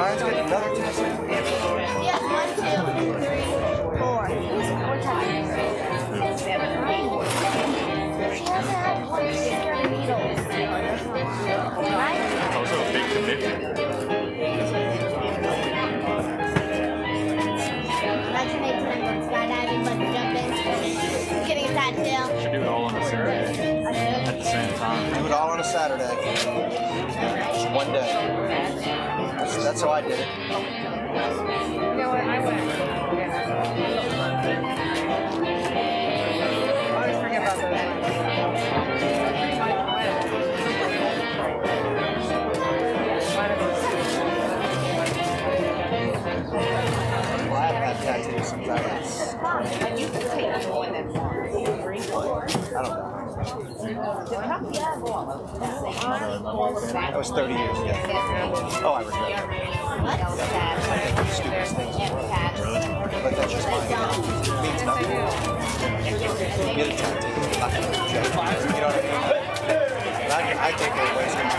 Ryan's getting another test. Yeah, 1, 2, 3, 4. Four times. She hasn't had one scared of needles. Right? It's also a big commitment. Imagine 8 times on skydiving, bungee jumping, getting a tattoo. Should do it all on a Saturday at the same time. Do it all on a Saturday. Just one day. That's how I did it. You know what? I went. I always forget about those. Well, I've had tattoos sometimes. And you can take more than 1, 3, 4. I don't know. That was 30 years ago. Oh, I regret it. I think the stupidest things in the world. But that's just my opinion. It means nothing. Get a tattoo. Not to joke. You know what I mean? I think everybody's going to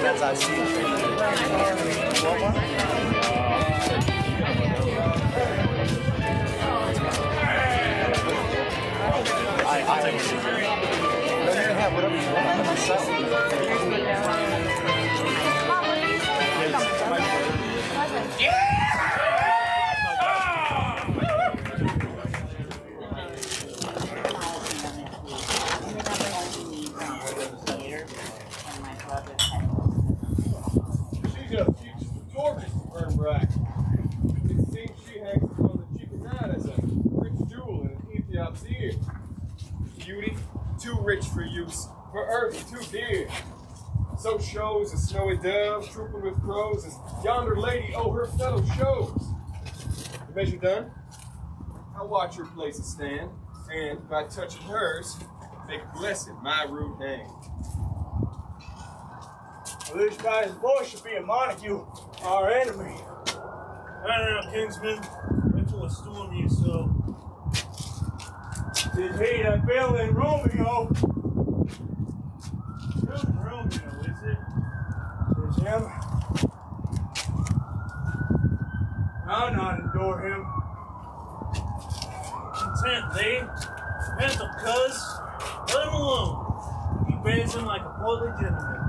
That's I see. What one? I no, you can have whatever you want. I'm beauty, too rich for use, for earth too dear. So shows a snowy dove trooping with crows, as yonder lady her fellow shows. The measure done, I'll watch her places stand, and by touching hers, make blessed my rude hand. Well, this guy's voice should be a Montague, our enemy. I don't know, Kingsman. Wait till I storm you, so. Did he that villain Romeo? Villain Romeo, is it? It's him. I'll not endure him. Content thee. Mental cuz. Let him alone. He bears him like a portly gentleman.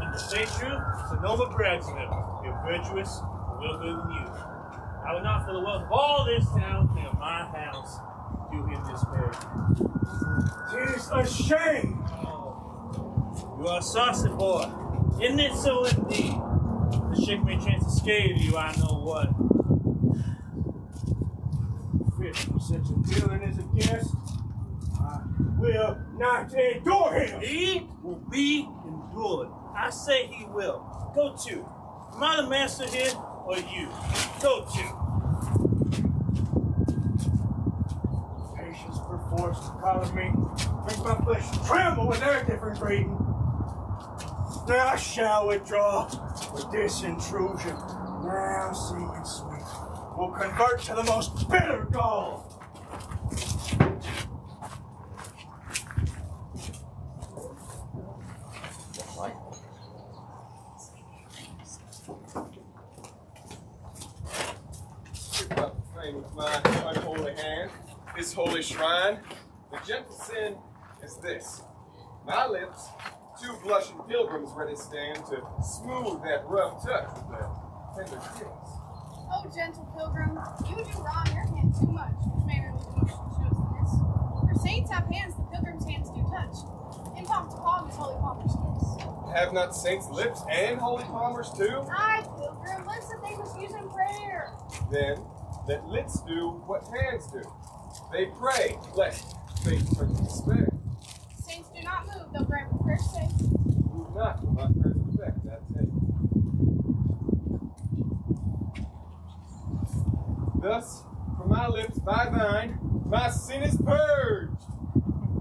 And to say true, Sir Nova brags of him. You're virtuous, and well good than you. I would not for the wealth of all this town near my house do him this way. 'Tis a shame. Oh, you are a saucy boy. Isn't it so indeed? The shake may chance to scathe you, I know what. Fit for such a villain as a guest. I will not endure him. He will be endured. I say he will. Go to. Am I the master here, or you? Go to. reading. Now shall withdraw with this intrusion. Now seeing sweet will convert to the most bitter gall. With my unholy hand, this holy shrine, the gentle sin is this. My lips, two blushing pilgrims ready stand to smooth that rough touch with their tender kiss. Oh, gentle pilgrim, you do wrong your hand too much, which may remove the motion shows in this. For saints have hands, the pilgrim's hands do touch. In palm to palm is holy palmer's kiss. Have not saints lips and holy palmers too? Aye, pilgrim, lips that they must use in prayer. Then let lips do what hands do. They pray, lest faith turn to despair. Saints do not move, they'll grant what prayers say. Move not with my prayers effect, that's it. Thus, from my lips by thine, my sin is purged.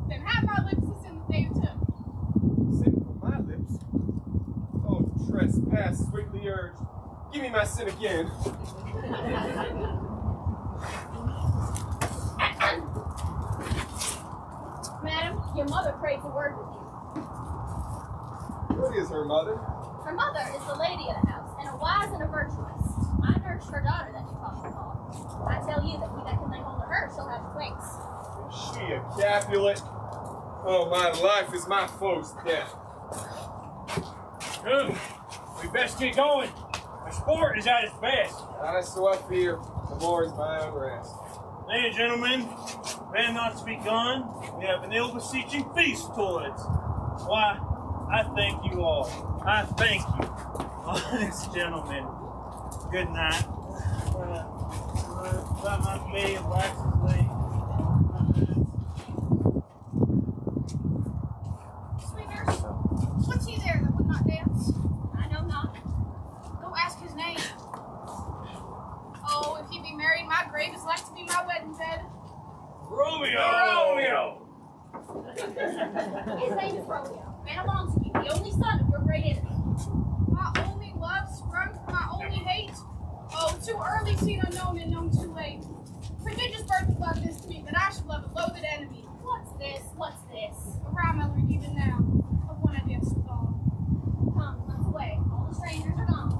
Then have my lips the sin that they took. Sin from my lips? Oh, trespass swiftly urged. Give me my sin again. Madam, your mother prays a word with you. What is her mother? Her mother is the lady of the house, and a wise and a virtuous. I nursed her daughter that you call her Paul. I tell you that we that can lay hold of her shall have twigs. Is she a Capulet? Oh, my life is my foe's death. Good. We best get going. The sport is at its best. Aye, so I fear. The more is my unrest. Ladies and gentlemen, man not to be gone, we have an ill-beseeching feast towards. Why, I thank you all. I thank you, honest gentlemen. Good night. Got my fee of waxes late. Sweet nurse, what's he there that would not dance? I know not. Go ask his name. Oh, if he be married, my grave is like to be my wedding bed. Romeo! His name is Romeo, and belongs to you, the only son of your great enemy. My only love sprung from my only hate. Oh, too early seen unknown and known too late. Prodigious birth of love this to me, that I should love a loathed enemy. What's this? What's this? A proud memory even now, of one I danced with all. Come, let's away. All the strangers are gone.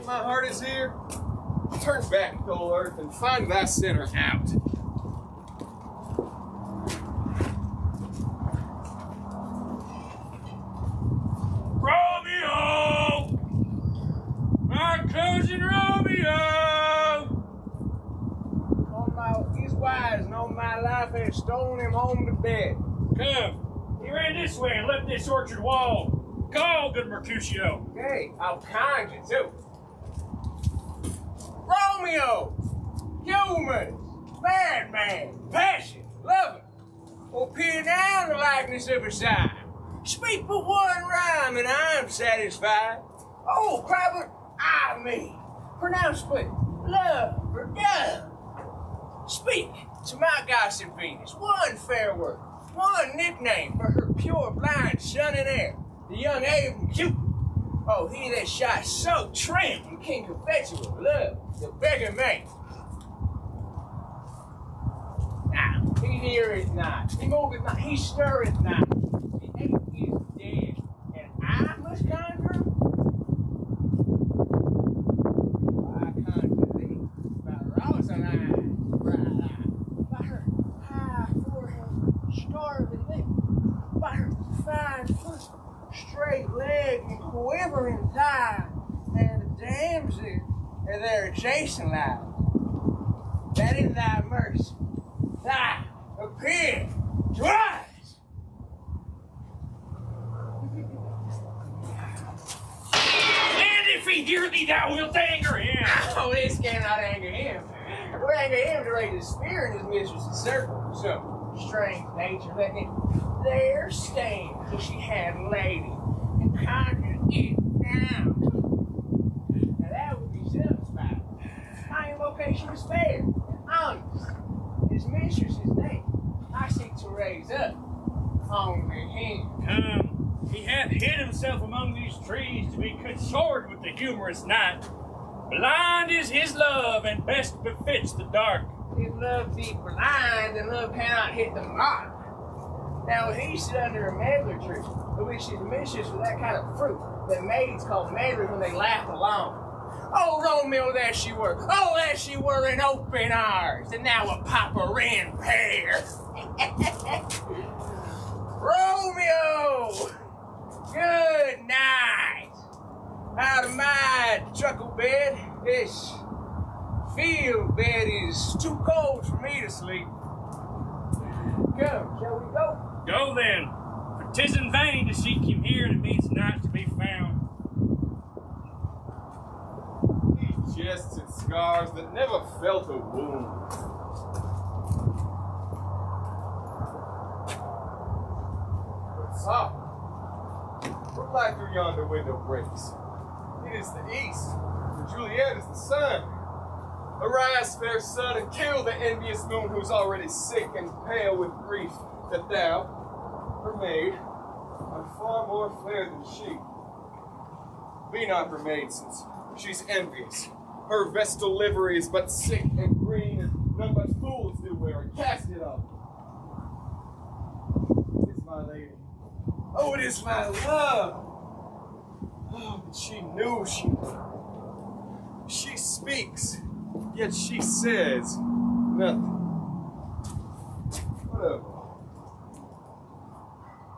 My heart is here. Turn back, dull earth, and find thy sinner out. Romeo! My cousin Romeo! He's wise, and all my life has stolen him home to bed. Come, he ran this way and left this orchard wall. Call, good Mercutio. Hey, I'll conjure too. Romeo! Humans! Madman! Passion! Lover! Will peer down the likeness of his eye. Speak but one rhyme and I'm satisfied. Oh, Crabbert, I me. Pronounce but love or dove. Speak to my gossip Venus one fair word, one nickname for her pure blind son and heir, the young Abel Cupid. Oh, he that shot so trim and King Perpetual love, the beggar man. Now, he heareth not, he moveth not, he stirreth not. The ape is dead, and I must conjure him? I conjure thee by Rosaline, bright eye, by her high forehead, starving lip, by her fine foot, straight leg, and quivering thigh, dams are there adjacent lies. That in thy mercy, thy appear to us. And if he hear thee, thou wilt anger him. Oh, this cannot anger him. It would anger him to raise his spear in his mistress's circle. Some strange nature that it there stand till she had lady and conjured it down. Now that would be satisfied. My invocation was fair and honest. His mistress's name I seek to raise up. Only him. Come, he hath hid himself among these trees to be consorted with the humorous night. Blind is his love, and best befits the dark. If love be blind, then love cannot hit the mark. Now he stood under a medlar tree, which is mistress with that kind of fruit that maids call medlars when they laugh along. Oh, Romeo, there she were. Oh, there she were in open arms, and now a popper in pair. Romeo! Good night. Out of my truckle bed, this field bed is too cold for me to sleep. Come, shall we go? Go then, for 'tis in vain to seek him here, and it means not to be found. He jests at scars that never felt a wound. But soft, what light through yonder window breaks? It is the east, for Juliet is the sun. Arise, fair sun, and kill the envious moon who's already sick and pale with grief that thou, her maid, art far more fair than she. Be not her maid, since she's envious. Her vestal livery is but sick and green, and none but fools do wear it. Cast it off. It is my lady. Oh, it is my love. Oh, but she knew she knew. She speaks, yet she says nothing. Whatever.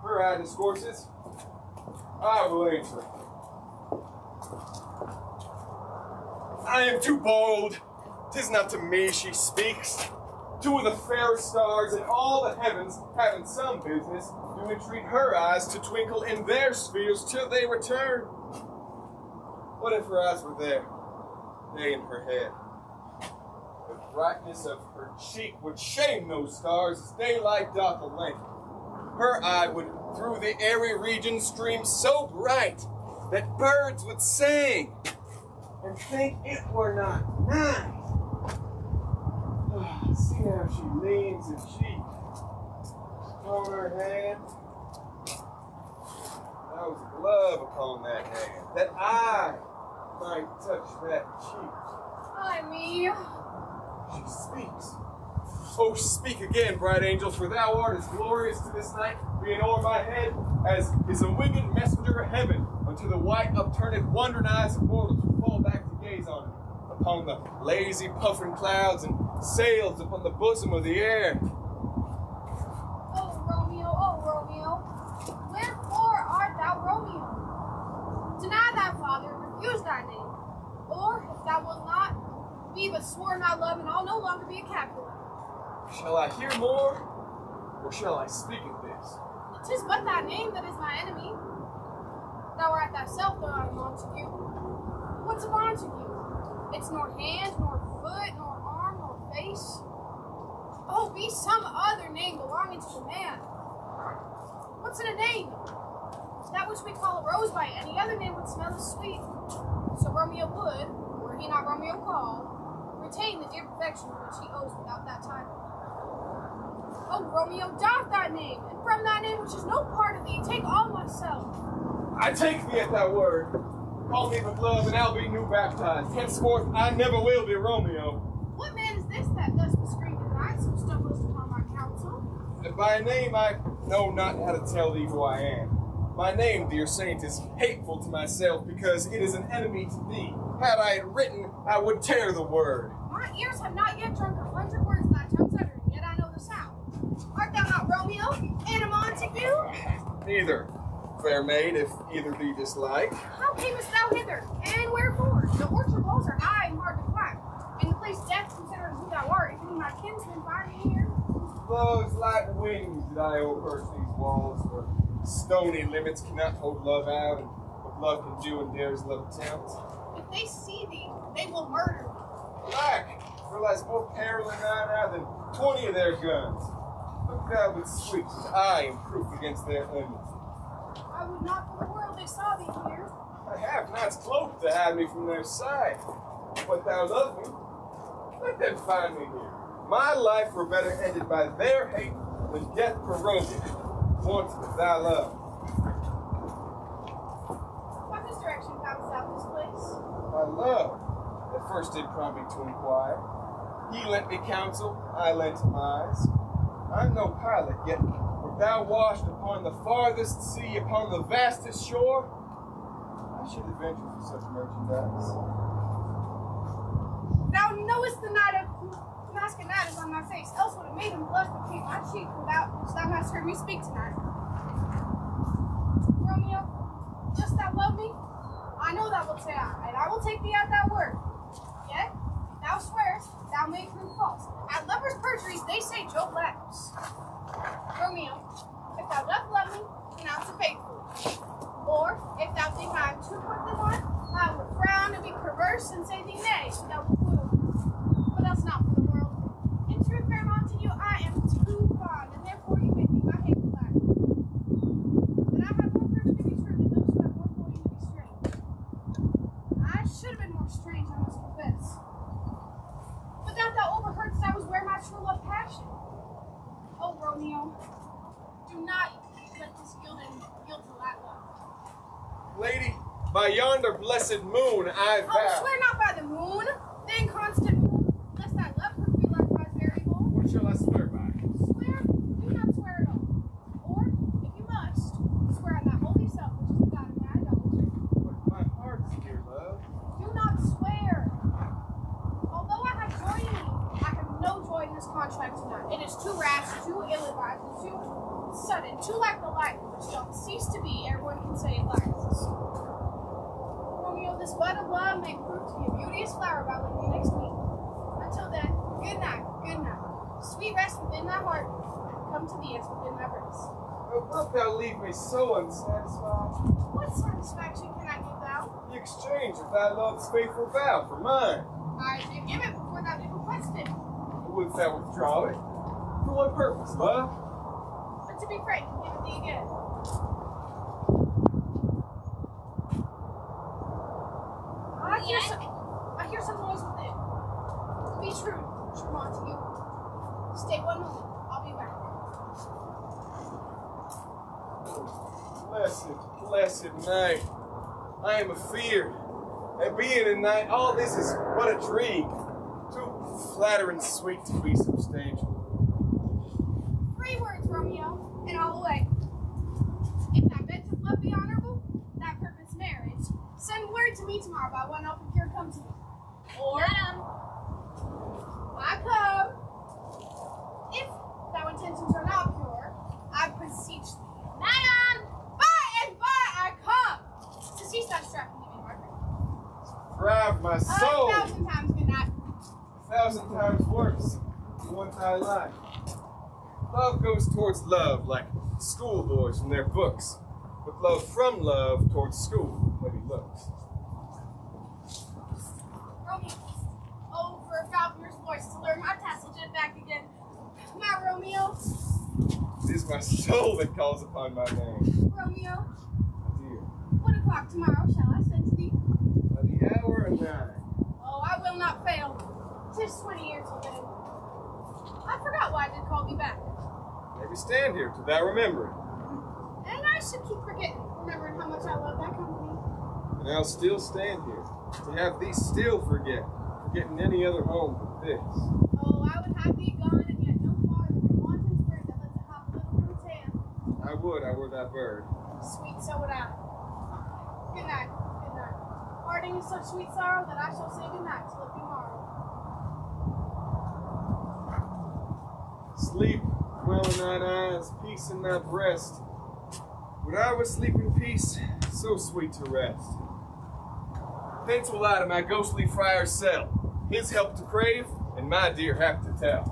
Her eye discourses, I will answer. I am too bold. 'Tis not to me she speaks. Two of the fairest stars in all the heavens, having some business, do entreat her eyes to twinkle in their spheres till they return. What if her eyes were there, they in her head? The brightness of her cheek would shame those stars as daylight doth a lamp. Her eye would through the airy region stream so bright that birds would sing and think it were not night. See how she leans and she on her hand. There was a glove upon that hand, that I might touch that cheek. Ay, me. She speaks. Oh, speak again, bright angel, for thou art as glorious to this night, being o'er my head, as is a winged messenger of heaven, unto the white upturned wondering eyes of mortals who fall back to gaze on it, upon the lazy puffing clouds and sails upon the bosom of the air. Oh, Romeo, wherefore art thou Romeo? Deny thy father, refuse thy name, or if thou wilt not, be but sworn thy love, and I'll no longer be a Capulet. Shall I hear more, or shall I speak of this? 'Tis but thy name that is my enemy. Thou art thyself, though I'm Montague. What's a Montague? It's nor hand, nor foot, nor arm, nor face. Oh, be some other name belonging to the man. What's in a name? That which we call a rose by any other name would smell as sweet. So Romeo would, were he not Romeo called, retain the dear perfection which he owes without that title. Oh, Romeo, doff thy name, and from thy name which is no part of thee, take all myself. I take thee at thy word. Call me with love, and I'll be new baptized. Henceforth, I never will be Romeo. What man is this that thus bescreaming knights who stumblest upon my counsel? By name, I know not how to tell thee who I am. My name, dear saint, is hateful to myself because it is an enemy to thee. Had I it written, I would tear the word. My ears have not yet drunk 100 words thy tongue's uttering, yet I know the sound. Art thou not Romeo and a Montague? Neither. fair maid, if either thee dislike. How camest thou hither, and wherefore? The orchard walls are high and hard to climb, and the place death, considering who thou art, if any of my kinsmen find me here. Love's like wings that I overse these walls, where stony limits cannot hold love out, and what love can do and dares love attempt. If they see thee, they will murder thee. Alack, for lies more peril in thine eye than 20 of their guns. Look thou with sweet, and I am proof against their enmity. I would not for the world they saw thee here. I have not cloak to hide me from their sight. But thou love me, let them find me here. My life were better ended by their hate than death prorogued, wanted of thy love. What this direction comest thou this place? My love, at first did prompt me to inquire. He lent me counsel, I lent him eyes. I'm no pilot, yet wert thou washed upon the farthest sea, upon the vastest shore, I should adventure for such merchandise. Thou knowest the knight of Damascus is on my face, else would have made him blush but paint my cheek without which thou hast heard me speak tonight. Romeo, dost thou love me? I know thou wilt say aye, and I will take thee at thy word. Yet, if thou swearest, thou may prove false. At lovers' perjuries they say Job laughs. Romeo, if thou dost love me, pronounce it faithfully. Or, if thou think I am too quick than one, I will frown and be perverse and say thee nay, so thou wilt woo. But else not for the world. In truth, Fairmont, to you I am too fond, and therefore you may think my hate will lack. But I have more courage to be true than those who have more volume to be strange. I should have been more strange, I must confess. But that thou overheardst I was where my true love passion. Oh, Romeo, do not let this yield to that love. Lady, by yonder blessed moon I Oh, vow. swear not by the moon, the inconstant moon, lest thy love prove to be likewise very bold. What shall I swear by? Swear? Do not swear at all. Or, if you must, swear on that holy self which is the God of my idolatry. But my heart's dear love. Do not swear. Although I have joy in you, I have no joy in this contract tonight. It is too rash, too ill-advised, and too sudden, too like the light which don't cease to be ere one can say it lasts. Romeo, this bud of love may prove to be a beauteous flower by when we next meet. Until then, good night, good night. Sweet rest within thy heart, come to thee as within thy breast. Oh, wilt thou leave me so unsatisfied? What satisfaction can I give thou? The exchange of thy love's faithful vow for mine. I did give it before thou did request it. Wilt thou withdraw it? For what purpose, love? But to be frank, give it thee again. I hear some noise within. Be true, true Montague. Stay one moment. I'll be back. Blessed night. I am afeard. And being a night, all this is but a dream. Too flattering sweet to be substantial. 3 words, Romeo, and I'll away. If thy bent of love be honorable, thy purpose marriage, send word to me tomorrow by one open pure come to me. Or, I come. If thy intentions are not pure, I beseech thee. Madam! By and by I come! To cease thy strife and give me Margaret. Drive my soul. 1,000 times good night. 1,000 times worse. One I lie. Love goes towards love like schoolboys from their books, but love from love towards school when he looks. Romeo. Oh, for a falconer's voice to learn my tassel jet back again. My Romeo. It is my soul that calls upon my name. Romeo. Dear, 1 o'clock tomorrow shall I send to thee? by the hour of 9. Oh, I will not fail. 'Tis 20 years ago. I forgot why I did call thee back. Maybe stand here till thou remember it. And I should keep remembering how much I love that company. And I'll still stand here to have thee still forgetting any other home but this. Oh, I would have thee gone and yet no farther than wanton's bird that lets it hop a little from its hand. I would I were that bird. Sweet, so would I. Good night, good night. Parting is such sweet sorrow that I shall say good night till it be morrow. Sleep well in thine eyes, peace in thy breast. Would I would sleep in peace, so sweet to rest. Thence will I to my ghostly friar's cell, his help to crave, and my dear hap to tell.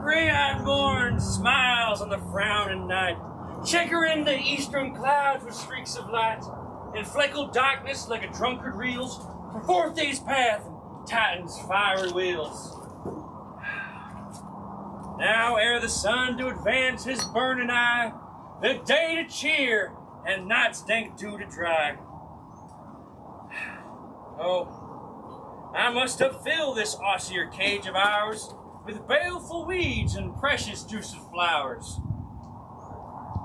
Gray-eyed morn smiles on the frowning night, checkering the eastern clouds with streaks of light, and fleckled darkness like a drunkard reels from fourth day's path and Titan's fiery wheels. Now ere the sun do advance his burning eye, the day to cheer and night's dank dew to dry. Oh, I must have filled this osier cage of ours with baleful weeds and precious juice of flowers.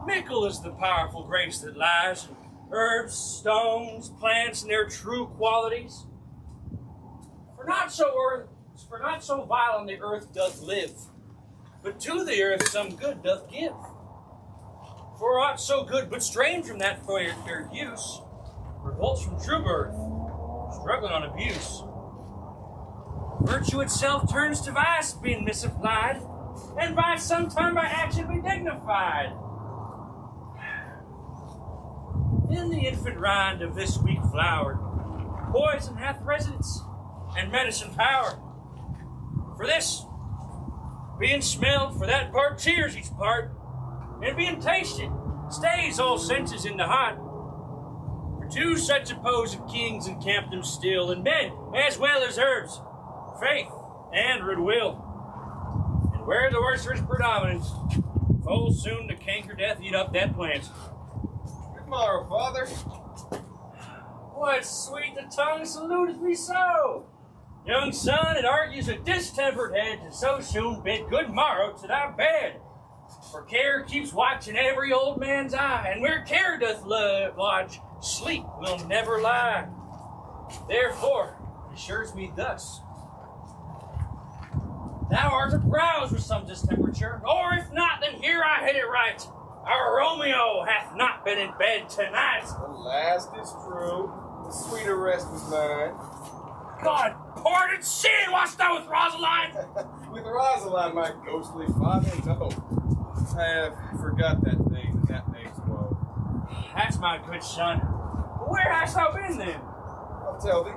Mickle is the powerful grace that lies in herbs, stones, plants, and their true qualities. For not so vile on the earth doth live, but to the earth some good doth give. For aught so good but strange from that fair use revolts from true birth, struggling on abuse. Virtue itself turns to vice, being misapplied, and by sometime by action be dignified. In the infant rind of this weak flower, poison hath residence and medicine power. For this, being smelled, for that part cheers each part, and being tasted, stays all senses in the heart. For two such opposed kings encamp them still, and men as well as herbs, faith and goodwill. And where the worser is predominant, full soon the canker death eat up that plant. Good morrow, Father. What sweet the tongue saluteth me so! Young son, it argues a distempered head to so soon bid good morrow to thy bed. For care keeps watching every old man's eye, and where care doth lodge, sleep will never lie. Therefore, it assures me thus: thou art aroused with some distemperature, or if not, then here I hit it right. Our Romeo hath not been in bed tonight. The last is true. The sweeter rest was mine. God, pardon sin, wast thou with Rosaline? With Rosaline, my ghostly father, no. I have forgot that name and that name's woe. That's my good son. Where hast thou been then? I'll tell thee,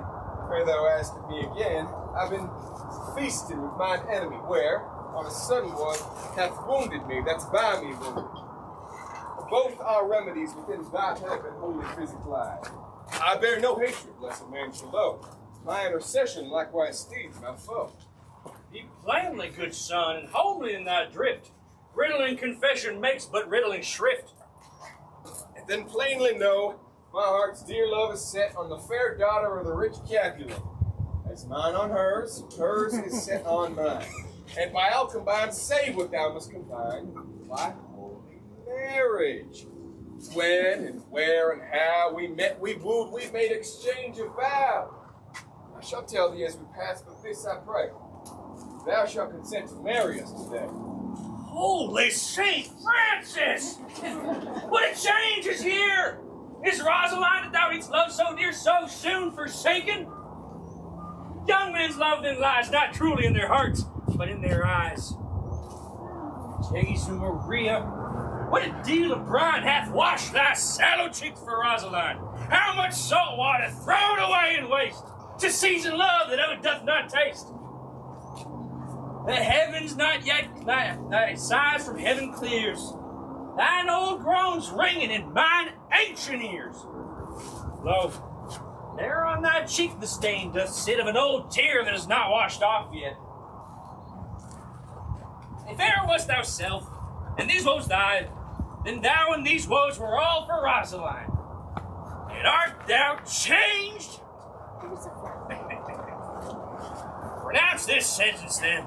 ere thou askest me again, I've been feasting with mine enemy, where, on a sudden one, hath wounded me, that's by me wounded. Both are remedies within thy help and holy physic lie. I bear no hatred, lest a man shall know. My intercession likewise steeds my foe. Be plainly, good son, and homely in thy drift. Riddling confession makes but riddling shrift. And then plainly know, my heart's dear love is set on the fair daughter of the rich Capulet. As mine on hers, hers is set on mine. And by all combined, say what thou must combine, by holy marriage. When and where and how we met, we wooed, we made exchange of vow. I shall tell thee as we pass, but this I pray: thou shalt consent to marry us today. Holy Saint Francis! What a change is here! Is Rosaline that thou didst love so dear so soon forsaken? Young men's love then lies not truly in their hearts, but in their eyes. Jesu Maria, what a deal of brine hath washed thy sallow cheeks for Rosaline! How much salt water thrown away in waste to season love that ever doth not taste! The heavens not yet, thy sighs from heaven clears. Thine old groans ringing in mine ancient ears. Lo, there on thy cheek the stain doth sit of an old tear that is not washed off yet. If e'er wast thou self, and these woes died, then thou and these woes were all for Rosaline. And art thou changed? Pronounce this sentence then.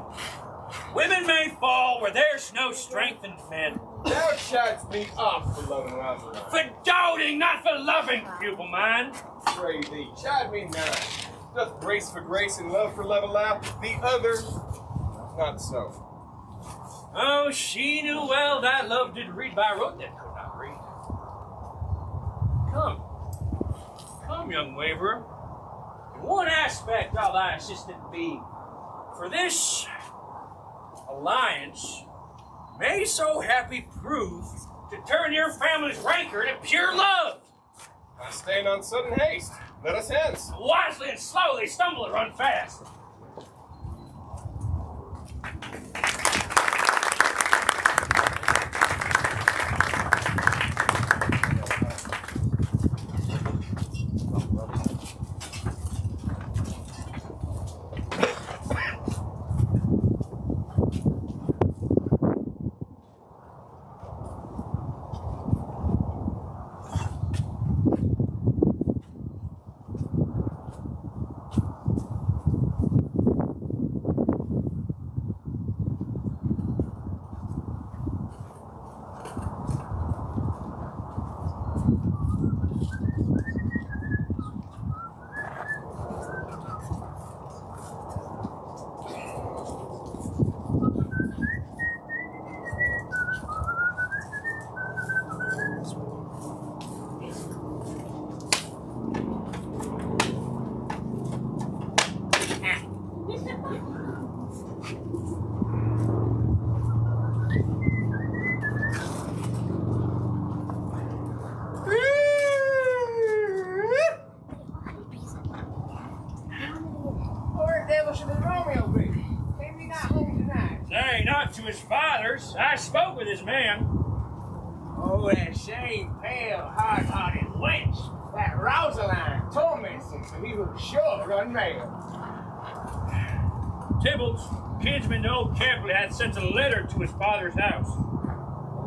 Women may fall where there's no strength in men. Thou chidst me off for loving Rosaline. For doting, not for loving, pupil mine. Pray thee, chide me not. Doth grace for grace and love for love allow? The other, not so. Oh, she knew well that love did read by rote that could not read. Come, young waverer. In one aspect I'll thy assistant be. For this alliance may so happy prove to turn your family's rancor to pure love. I stand on sudden haste. Let us hence. Wisely and slowly, stumble and run fast. Where the devil should the Romeo be? Came he not home tonight? Nay, not to his father's. I spoke with his man. Oh, that same pale, hard-hearted wench, that Rosaline, torments him, so he will sure run mad. Tibble's kinsman, old Capley, had sent a letter to his father's house.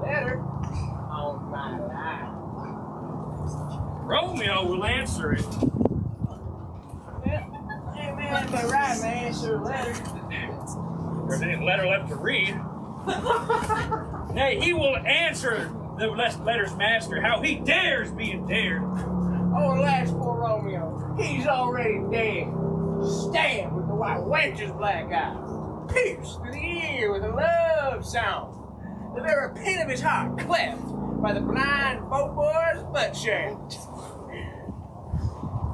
Letter on my life. Romeo will answer it. Hey man, but right man, answer a letter. There's any letter left to read. Nay, he will answer the letter's master how he dares be endeared. Oh, alas, poor Romeo, he's already dead. Stabbed with the white wench's black eye. Pierced through the ear with a love song. The very pin of his heart cleft by the blind boat boy's butt shaft.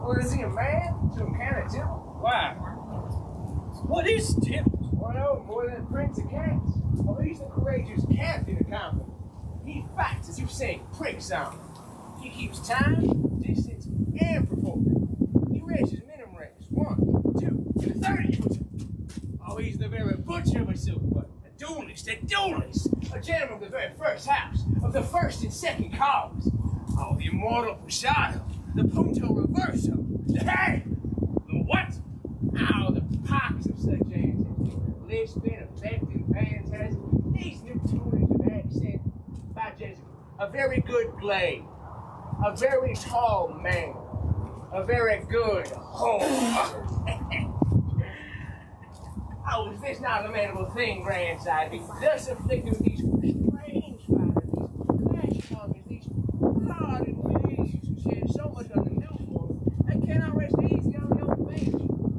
Well, is he a man? Some kind of Tibble? Why? What is Tibble? Well, no, more than a prince of cats. Oh, he's the courageous captain of company. He fights, as you say, pricks on. He keeps time, distance, and proportion. He races minimum race. 1, 2, and 30. Oh, he's the very butcher of a silk button. A duelist, a gentleman of the very first house, of the first and second cause. Oh, the immortal Posado, the punto reverso, the hey! The what? Oh, the pox of such answers. Lisping, affecting, phantasm, these new tunings of accent. By Jessica, a very good blade, a very tall man, a very good home. Oh, is this not a lamentable thing, grandsire? Be thus afflicted with these strange fighters, these flash tongues, these hardened knees who shed so much on the new form, they cannot rest easy on the old bench.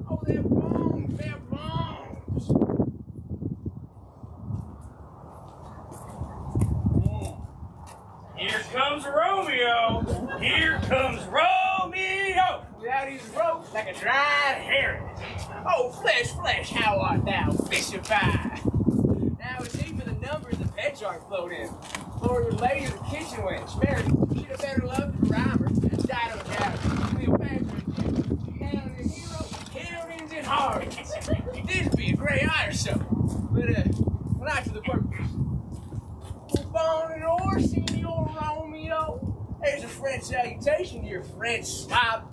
Oh, they're bones, they're bones. Here comes Romeo. Here comes Romeo. Without his rope, like a dried herring. Oh, flesh, how art thou, fishified? Now it's he for the numbers the Petrarch flowed in. For your lady of the kitchen wench, Mary, she'd have better loved the rhymer and died of a gout. Cleopatra and Jim, down the hero, heroines and hearts. This be a great honor, so. But, not to the purpose. Bon and Senor Romeo. There's a French salutation to your French slob.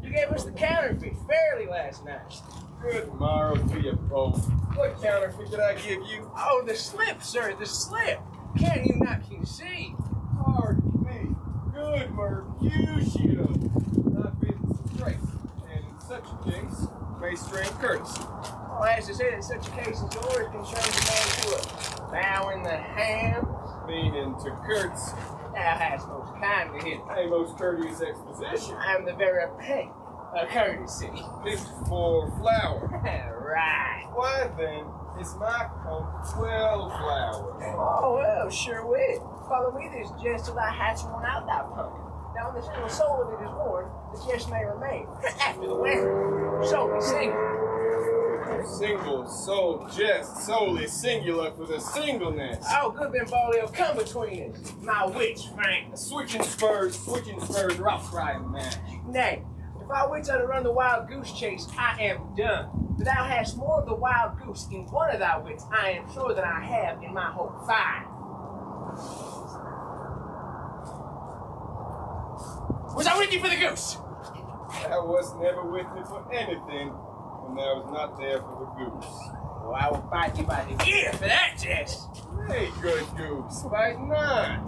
You gave us the counterfeit fairly last night. Good morrow to you both. What counterfeit did I give you? Oh, the slip, sir, the slip. Can you not conceive? Pardon me. Good Mercutio. I've been straight, and in such a case, may strain courtesy. Well, as I said, in such a case as yours concerns a man to a bow in the hand. Meaning to courtesy. Thou hast most kindly hit A most courteous exposition. I am the very peg of courtesy. Lift for flower. Right. Why then is my coat 12 flowers? Oh, well, sure will. Follow me this jest till thy hat's worn out, thou punk. Down the single soul of it is worn, the jest may remain. After the wearer, so we sing. Single soul jest, solely singular for the singleness. Oh, good Benvolio, come between us, my witch, Frank. Switching spurs, rough crying match. Nay, if our wits are to run the wild goose chase, I am done. But thou hast more of the wild goose in one of thy wits, I am sure that I have in my whole 5. Was I with you for the goose? Thou was never with me for anything, and thou was not there for the goose. Well, I will bite you by the ear for that jest. Hey, good goose, fight not.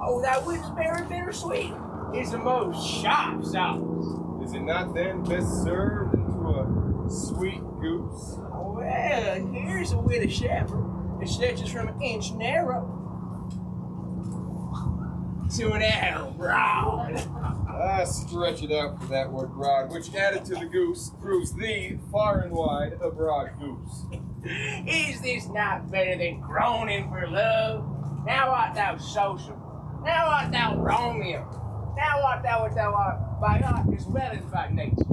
Oh, that wit's very bittersweet. It's the most sharp sauce. Is it not then best served into a sweet goose? Well, here's a wit of shepherd that stretches from an inch narrow to an ell broad. I stretch it out for that word broad, which added to the goose proves thee far and wide a broad goose. Is this not better than groaning for love? Now art thou sociable. Now art thou Romeo. Now art thou what thou art by art as well as by nature.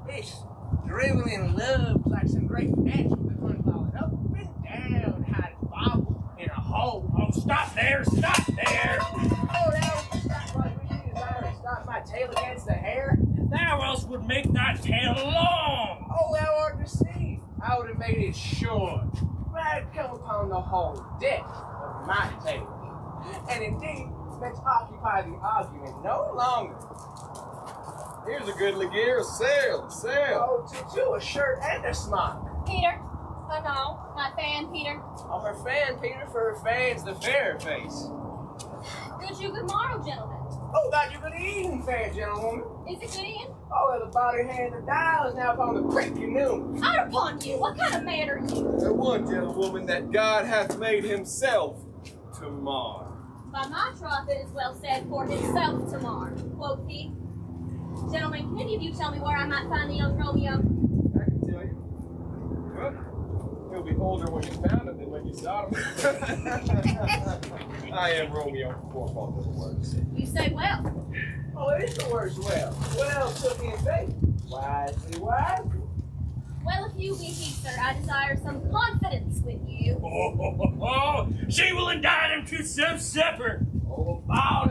This dribbling love is like some great natural that runs all up and down, hide bobble in a hole. Oh, stop there! Stop there! Oh, now stop right with you desire to stop my tail against the hair. Thou else would make thy tail long! Oh, thou art deceived. I would have made it short. But I had come upon the whole depth of my tail. And indeed, let's occupy the argument no longer. Here's a goodly gear, sail. Oh, to a shirt and a smock. Peter. Oh no, my fan, Peter. Oh, her fan, Peter, for her fan's the fair face. Good morrow, gentlemen. Oh, thought you good evening, fair gentlewoman. Is it good in? Oh, well, the body hand of dial is now upon the break canoe. Out upon you! What kind of man are you? The one gentlewoman that God hath made himself to mar. By my troth, it is well said, for himself to mar, quoth he. Gentlemen, can any of you tell me where I might find the young Romeo? I can tell you. Well, he'll be older when you found him than when you saw him. I am Romeo, for fault of the words. You say well. Oh, it is the words well. Well took in faith. Wisely. Well, if you be he, sir, I desire some confidence with you. Oh, she will indict him to some supper. Oh, ball,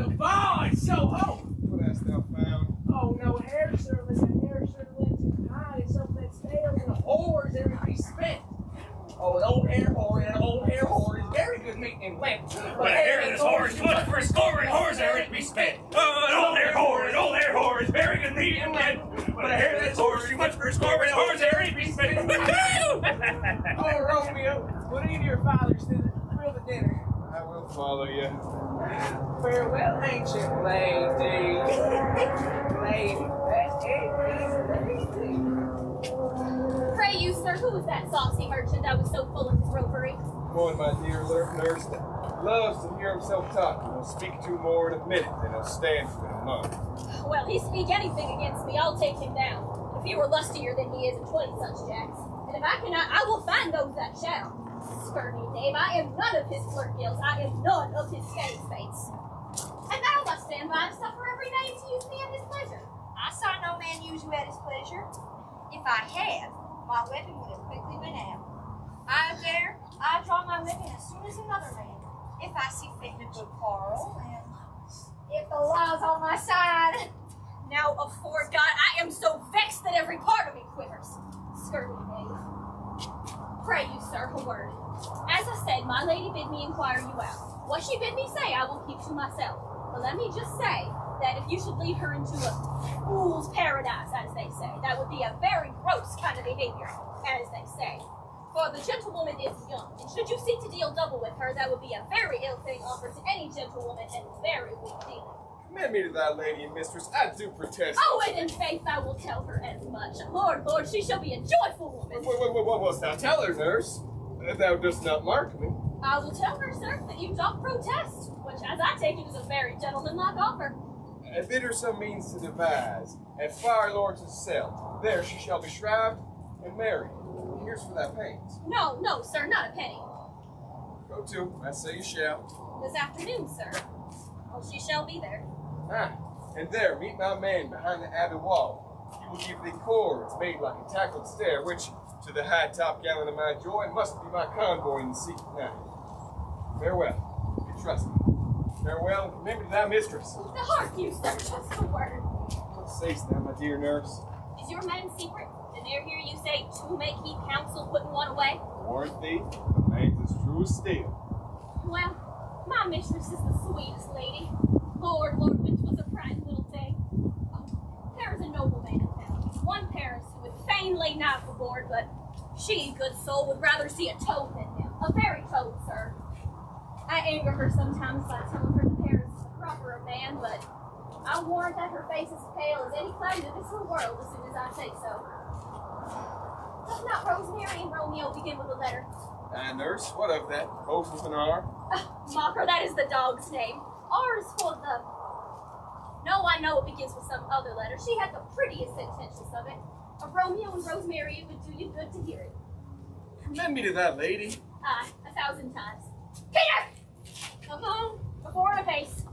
it's so home. What hast thou found? Oh, no hair servants and hair servants and hide and something that's tail and whores there to be spent. Oh, an old hair whore and an old hair whore is very good meat and length. But a hair that is whore is good for a score and whores there to be spent. An old hair whore is very good meat and length. But a hair that is whore is too much for a score and whores there to be spent. Oh, Romeo, put in your father's thither. Thrill the dinner. I will follow you. Farewell, ancient lady. Lady. Pray you, sir, who was that saucy merchant that was so full of his ropery? One, my dear nurse, that loves to hear himself talk. He'll speak to more in a minute than he'll stand for in a month. Well, he speak anything against me, I'll take him down. If he were lustier than he is at 20 such jacks. And if I cannot, I will find those that shall. Scurvy knave, I am none of his flirt gills, I am none of his scatty fates. And thou must stand by to suffer every knave to use me at his pleasure. I saw no man use you at his pleasure. If I had, my weapon would have quickly been out. I dare, I draw my weapon as soon as another man. If I see fit to good quarrel, and if the law's on my side. Now, afore God, I am so vexed that every part of me quivers. Scurvy knave. Pray you, sir, a word. As I said, my lady bid me inquire you out. What she bid me say, I will keep to myself. But let me just say, that if you should lead her into a fool's paradise, as they say, that would be a very gross kind of behavior, as they say. For the gentlewoman is young, and should you seek to deal double with her, that would be a very ill thing offered to any gentlewoman and very weak dealing. Commend me to thy lady and mistress, I do protest. Oh, and in faith I will tell her as much. Lord, Lord, she shall be a joyful woman. What wilt thou tell her, nurse? Thou dost not mark me. I will tell her, sir, that you don't protest, which, as I take it, is a very gentlemanlike offer. And bid her some means to devise, and fire lords to sell. There she shall be shrived and married. Here's for thy pains. No, no, sir, not a penny. Go to, I say you shall. This afternoon, sir. Oh, she shall be there. Ah, and there, meet my man behind the abbey wall. He will give thee cords made like a tackled stair, which, to the high top gallant of my joy, must be my convoy in the secret night. Farewell, be trusted. Farewell, and commend me to thy mistress. The heart, you, sir, just a word. What sayst thou, my dear nurse? Is your man secret? Did I hear you say two may keep counsel, putting one away? Warrant thee, the man's as true as steel. Well, my mistress is the sweetest lady. Lord, which was a bright little thing. Oh, there is a noble man in town. One Paris who would fain lay knife aboard, but she, good soul, would rather see a toad than him. A very toad, sir. I anger her sometimes by telling her that Paris is the proper of man, but I warrant that her face is pale as any cloud in this whole world as soon as I say so. Does not Rosemary and Romeo begin with a letter? Nurse, what of that? Both with an R? Mocker, that is the dog's name. R is for the... No, I know it begins with some other letter. She had the prettiest intentions of it. Of Romeo and Rosemary, it would do you good to hear it. Commend me to that lady. Aye, 1,000 times. Peter! Come home, before in a pace.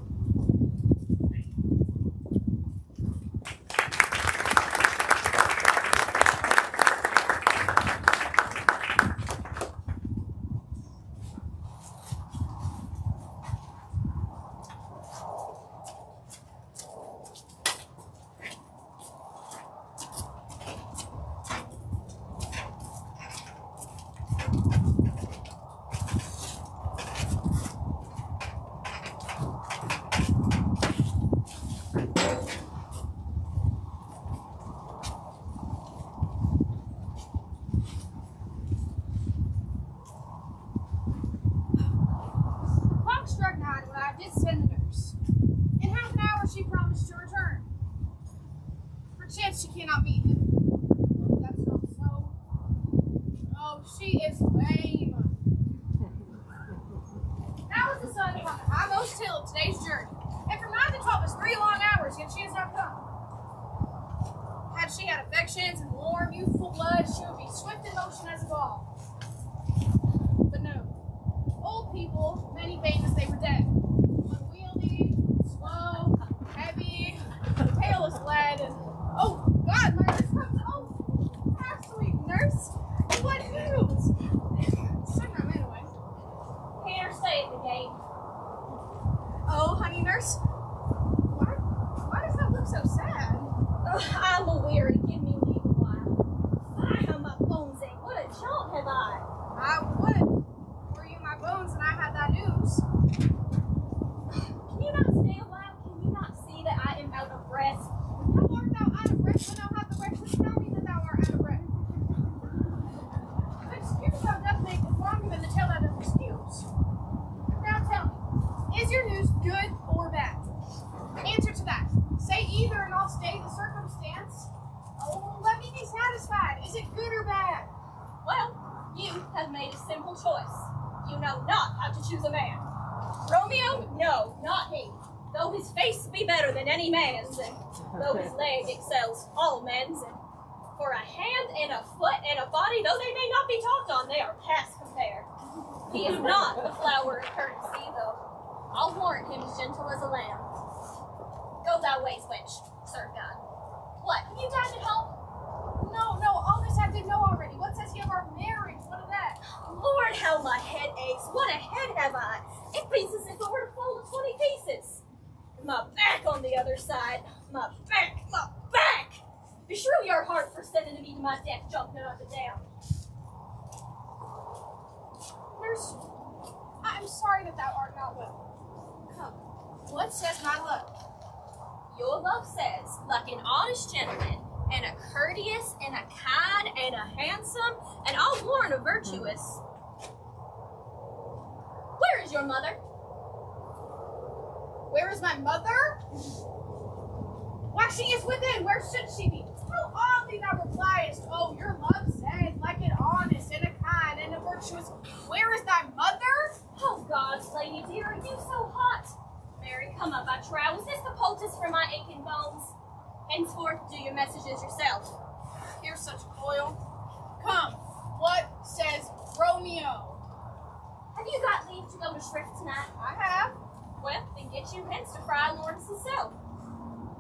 She cannot meet him. Oh, that's not so. Oh, she is lame. That was the sun upon the highmost hill of today's journey. And from 9 to 12 is 3 long hours, yet she has not come. Had she had affections and warm, youthful blood, she would be swift in motion as a ball. But no. Old people, many famous, they were dead. Unwieldy, slow, heavy, pale as lead, and oh, God, nurse! Oh, how sweet, nurse! What news? Send them anyway. Peter, stay at the gate. Oh, honey, nurse. Why does that look so sad? I'm a weary. Give me leave a while. I have my bones ache. What a jaunt have I? I would. Were you my bones and I had that news? Can you not stay a while? Can you not see that I am out of breath? How art thou out of breath when thou hast the breath to tell me that thou art out of breath? The excuse thou dost make is longer than the tale thou dost excuse. Now tell me, is your news good or bad? Answer to that. Say either and I'll state the circumstance. Oh, let me be satisfied. Is it good or bad? Well, you have made a simple choice. You know not how to choose a man. Romeo? No, not he. Though his face be better than any man's, and though his leg excels all men's, and for a hand and a foot and a body, though they may not be talked on, they are past compare. He is not the flower of courtesy, though I'll warrant him as gentle as a lamb. Go thy ways, wench, serve God. What, have you died at home? No, all this I did know already. What says he of our marriage? What of that? Lord, how my head aches. What a head have I. It beats as if it were to fall to 20 pieces. My back on the other side. My back! Beshrew your heart for sending me to my death, jumping up and down. Nurse, I am sorry that thou art not well. Come, what says my love? Your love says, like an honest gentleman, and a courteous, and a kind, and a handsome, and all born a virtuous. Where is your mother? Where is my mother? Why, she is within. Where should she be? How oddly thou repliest, oh, your love says, like an honest, and a kind, and a virtuous. Where is thy mother? Oh, God's lady dear, are you so hot? Mary, come up, I trow. Is this the poultice for my aching bones? Henceforth, do your messages yourself. Here's such coil. Come, what says Romeo? Have you got leave to go to shrift tonight? I have. Well, then get you hence to Friar Lawrence's cell.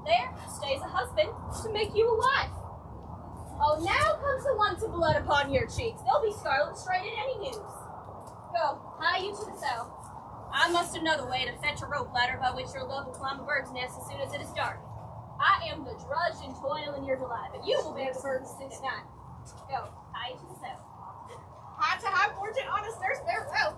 There stays a husband to make you a wife. Oh, now comes the one to blood upon your cheeks. They'll be scarlet straight at any news. Go, hie you to the cell. I must another way to fetch a rope ladder by which your love will climb a bird's nest as soon as it is dark. I am the drudge and toil in your delight, but you will bear the burden soon at night. Go, hie you to the cell. High to high fortune, honest nurse, farewell.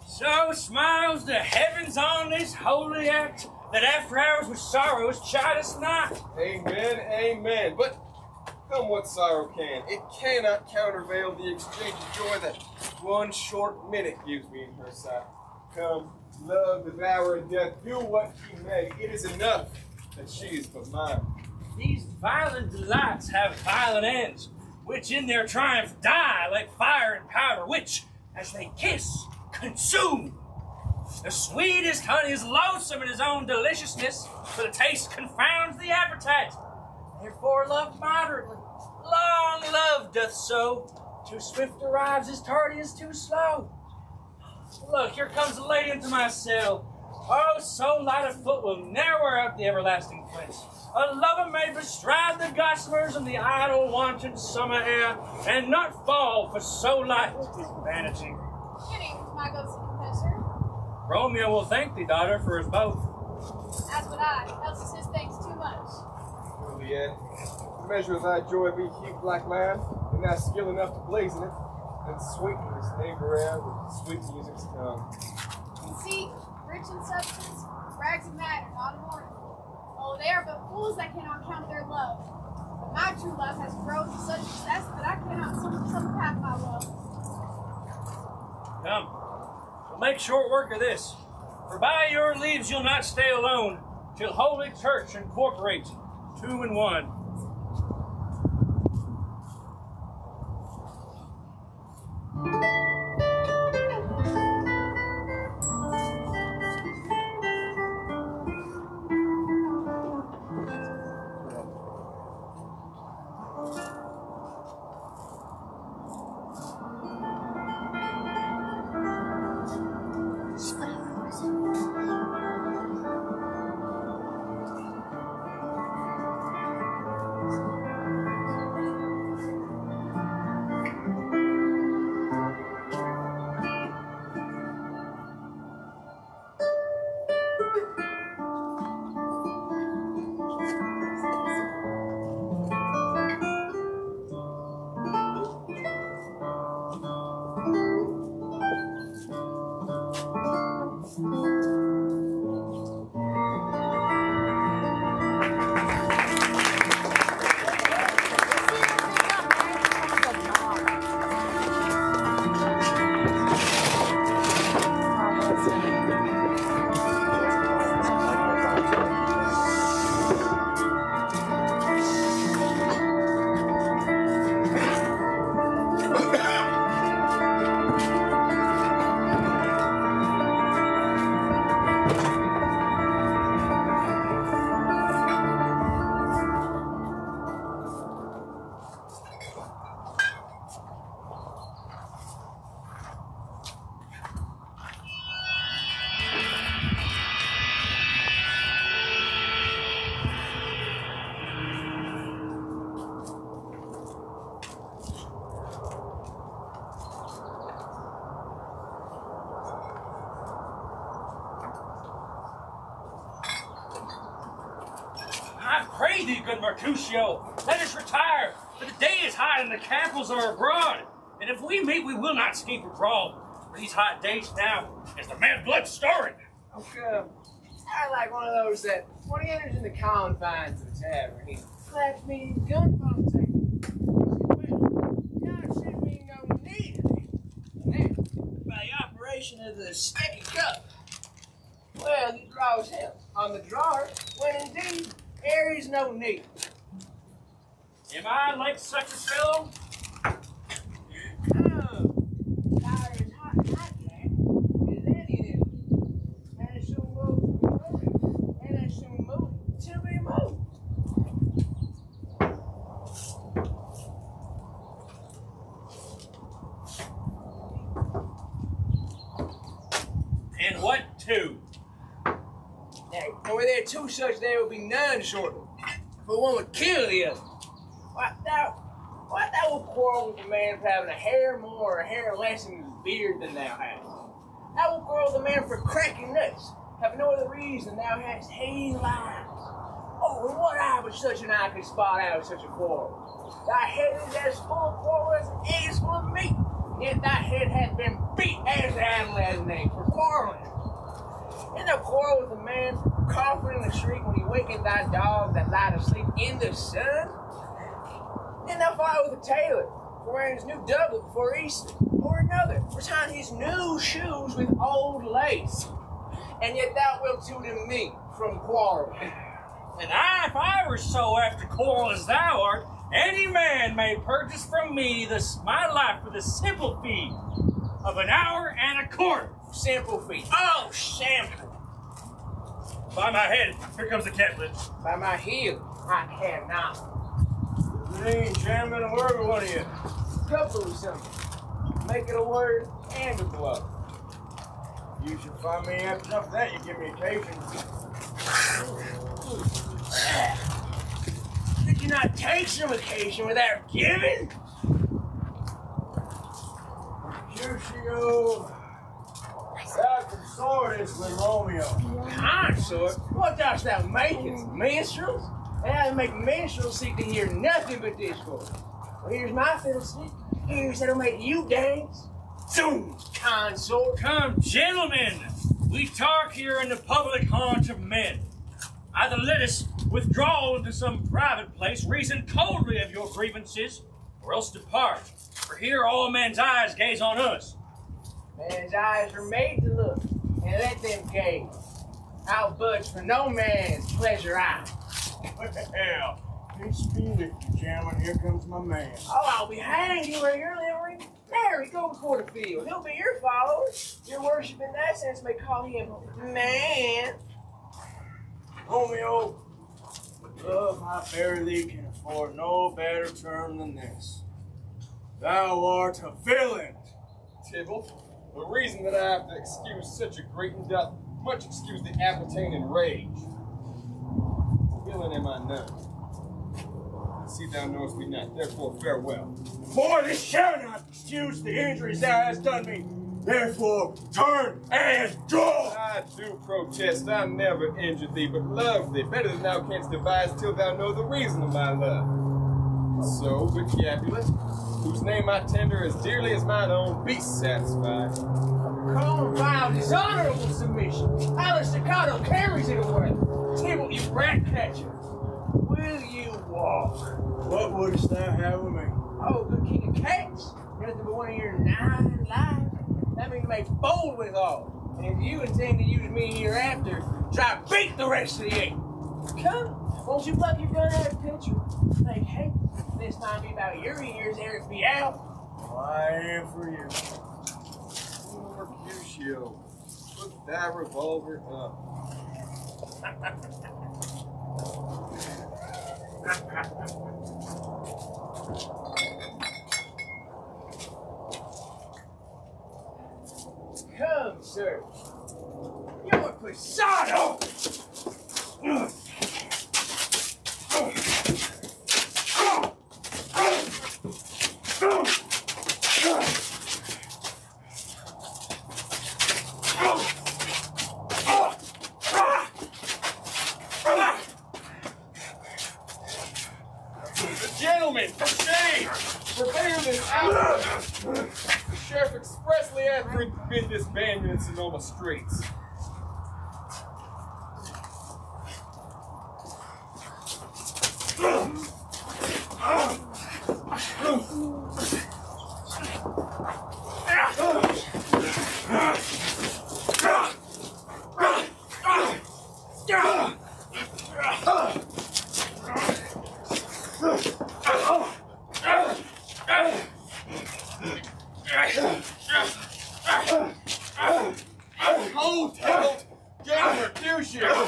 So smiles the heavens on this holy act, that after hours with sorrows chide us not. Amen, amen. But come what sorrow can, it cannot countervail the exchange of joy that one short minute gives me in her sight. Come, love, devour, and death, do what she may. It is enough that she is but mine. These violent delights have violent ends, which in their triumph die like fire and powder, which, as they kiss, consume. The sweetest honey is loathsome in his own deliciousness, for the taste confounds the appetite. Therefore love moderately. Long love doth so. Too swift arrives as tardy as too slow. Look, here comes a lady into my cell. Oh, so light of foot will ne'er wear out the everlasting place. A lover may bestride the gossamers and the idle wanton summer air, and not fall for so light is vanity. Good evening, my ghostly confessor. Romeo will thank thee, daughter, for us both. As would I, else is his thanks too much. Juliet, the measure of thy joy be heaped like mine, and thy skill enough to blazon it, and sweeten this neighbor air with sweet music's tongue. Conceit, rich in substance, rags of matter, not of ornament. Oh, they are but fools that cannot count their love. But my true love has grown to such success that I cannot sum half my love. Come, we'll make short work of this. For by your leaves you'll not stay alone, till Holy Church incorporate 2 in 1. I pray thee, good Mercutio, let us retire, for the day is hot and the capitals are abroad. And if we meet, we will not escape abroad. For these hot days now is the man's blood stirring. Okay. I like one of those that, when he enters in the confines of the tavern, he claps me his gun on the table. God sent me no need of it. And then, by the operation of the sticky cup, well, he draws him on the drawer, when indeed there is no need. Am I like such a fellow? Oh, fire is hot, lad. Is any of it? And it's soon moved to be moving, and it's soon moved to be moved. And what two? And were there two such, there would be none shortly. For one would kill the other. What thou wilt quarrel with a man for having a hair more or a hair less in his beard than thou hast? Thou wilt quarrel with a man for cracking nuts, having no other reason thou hast hazel eyes. Oh, and what eye but such an eye could spot out such a quarrel? Thy head is as full of quarrel as an egg is full of meat, yet thy head hath been beat as the animal has an egg for quarreling. And thou quarrel with a man coughing in the street when he waketh thy dog that lied asleep in the sun? Then thou fight with a tailor for wearing his new doublet before Easter, or another for tying his new shoes with old lace. And yet thou wilt tutor me from quarreling. And I, if I were so after quarrel as thou art, any man may purchase from me my life for the simple fee of an hour and a quarter. Simple fee. Oh, simple. By my head, here comes the captain. By my heel, I cannot. Hey, gentlemen, a word with one of you. Couple with something. Make it a word and a blow. You should find me after enough of that, you give me occasion. Could you not take some occasion without giving? Mercutio, thou consortest with Romeo. Consort? What dost thou make us, minstrels? And I make minstrels seek to hear nothing but discourse. Well, here's my fiddlestick. Here's that'll make you dance. Zoom, consort. Come, gentlemen, we talk here in the public haunt of men. Either let us withdraw into some private place, reason coldly of your grievances, or else depart. For here all men's eyes gaze on us. Man's eyes are made to look, and let them gaze. I'll budge for no man's pleasure eye. What the hell? Peace be with you, gentlemen. Here comes my man. Oh, I'll be hanged. You wear your livery. Mary, go before the field. He'll be your follower. Your worship in that sense may call him man. Romeo, love I verily can afford no better term than this. Thou art a villain. Tybalt, the reason that I have to excuse such a greeting doth much excuse the appetite and rage. Villain am I none. I see thou knowest me not, therefore farewell. For this shall not excuse the injuries thou hast done me. Therefore, turn and draw. I do protest, I never injured thee, but loved thee better than thou canst devise till thou know the reason of my love. So, good Capulet, whose name I tender as dearly as mine own, be satisfied. Confound dishonorable submission. How the staccato carries it away. Tybalt, you rat catcher. Will you walk? What wouldst thou have with me? Oh, good king of cats. Nothing but one of your 9 lives. That means to make bold withal. And if you intend to use me hereafter, try to beat the rest of the 8. Come, won't you pluck your gun out of the picture? Think, hey, this time be about your ears ere it be out. I am for you. Mercutio, put thy revolver up. Come, sir. You're Posado! expressly hath forbid this banyan in Sonoma streets. Hold, Harold! Get her, douche you!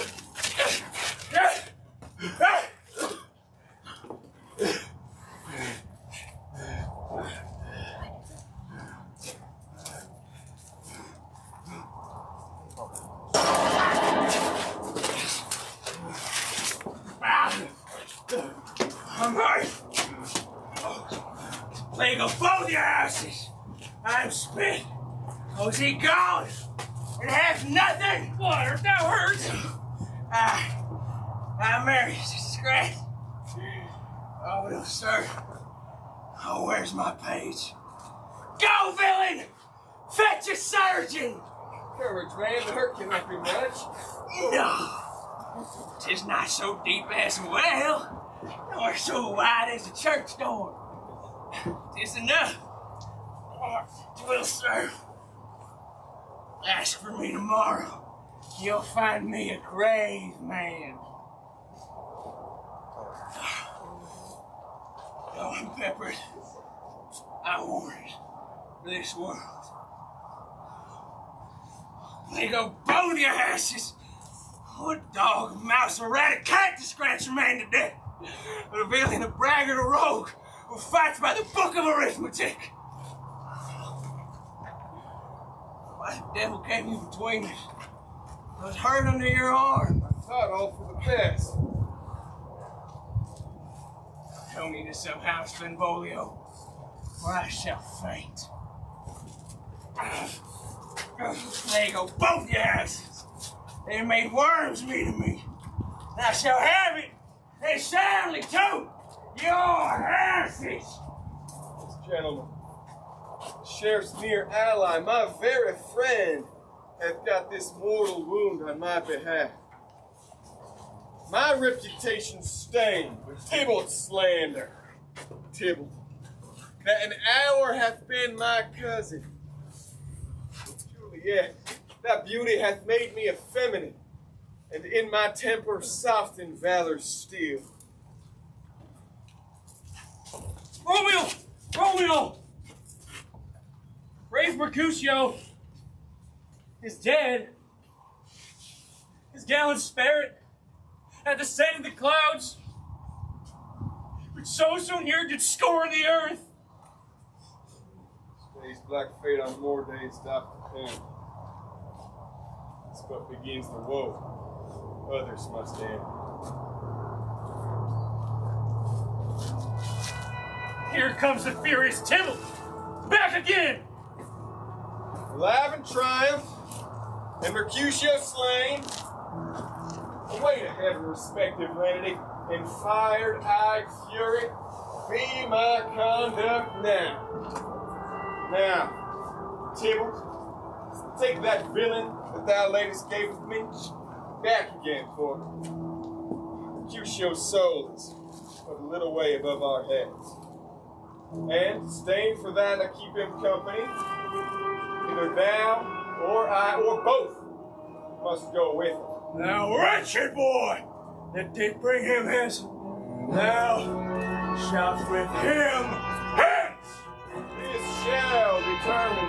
I'm hurt. Leg of both your asses. I'm spit. Oh, is he gone? It has nothing. Water, that hurts. I'm married. Disgrace. Oh, no, sir. Oh, where's my page? Go, villain! Fetch a surgeon! Courage, man. The hurt cannot be much. No. 'Tis not so deep as a well, nor so wide as a church door. 'Tis enough. Twill serve. Ask for me tomorrow. You'll find me a grave man. Oh, I'm peppered. I want it for this world. They go both your asses. What dog, a mouse, a rat, a cat to scratch a man to death. Revealing a braggart, a rogue, who fights by the book of arithmetic. Why the devil came you between us? I was hurt under your arm. I thought all for the best. Tell me to some house, Benvolio, or I shall faint. They go both your asses. They made worms meat of me. And I shall have it. They soundly too. Your asses. Gentlemen, the sheriff's near ally, my very friend, hath got this mortal wound on my behalf. My reputation stained with Tybalt slander. Tybalt, that an hour hath been my cousin. Juliet, that beauty hath made me effeminate, and in my temper soft in valor steel. Romeo! Romeo! Brave Mercutio is dead. His gallant spirit had descended the clouds, which so near did scorn the earth. Day's black fate on more days doth depend. This but begins the woe, others must end. Here comes the furious Tybalt, back again! Alive in triumph, and Mercutio slain. Await a heaven respective lenity, in fired-eyed fury, be my conduct now. Now, Tybalt, take that villain that thou latest gavest me back again, for Mercutio's soul is but a little way above our heads. And, staying for thine to keep him company, either thou or I or both must go with him. Thou wretched boy that did bring him hence, thou shalt with him hence. This shall determine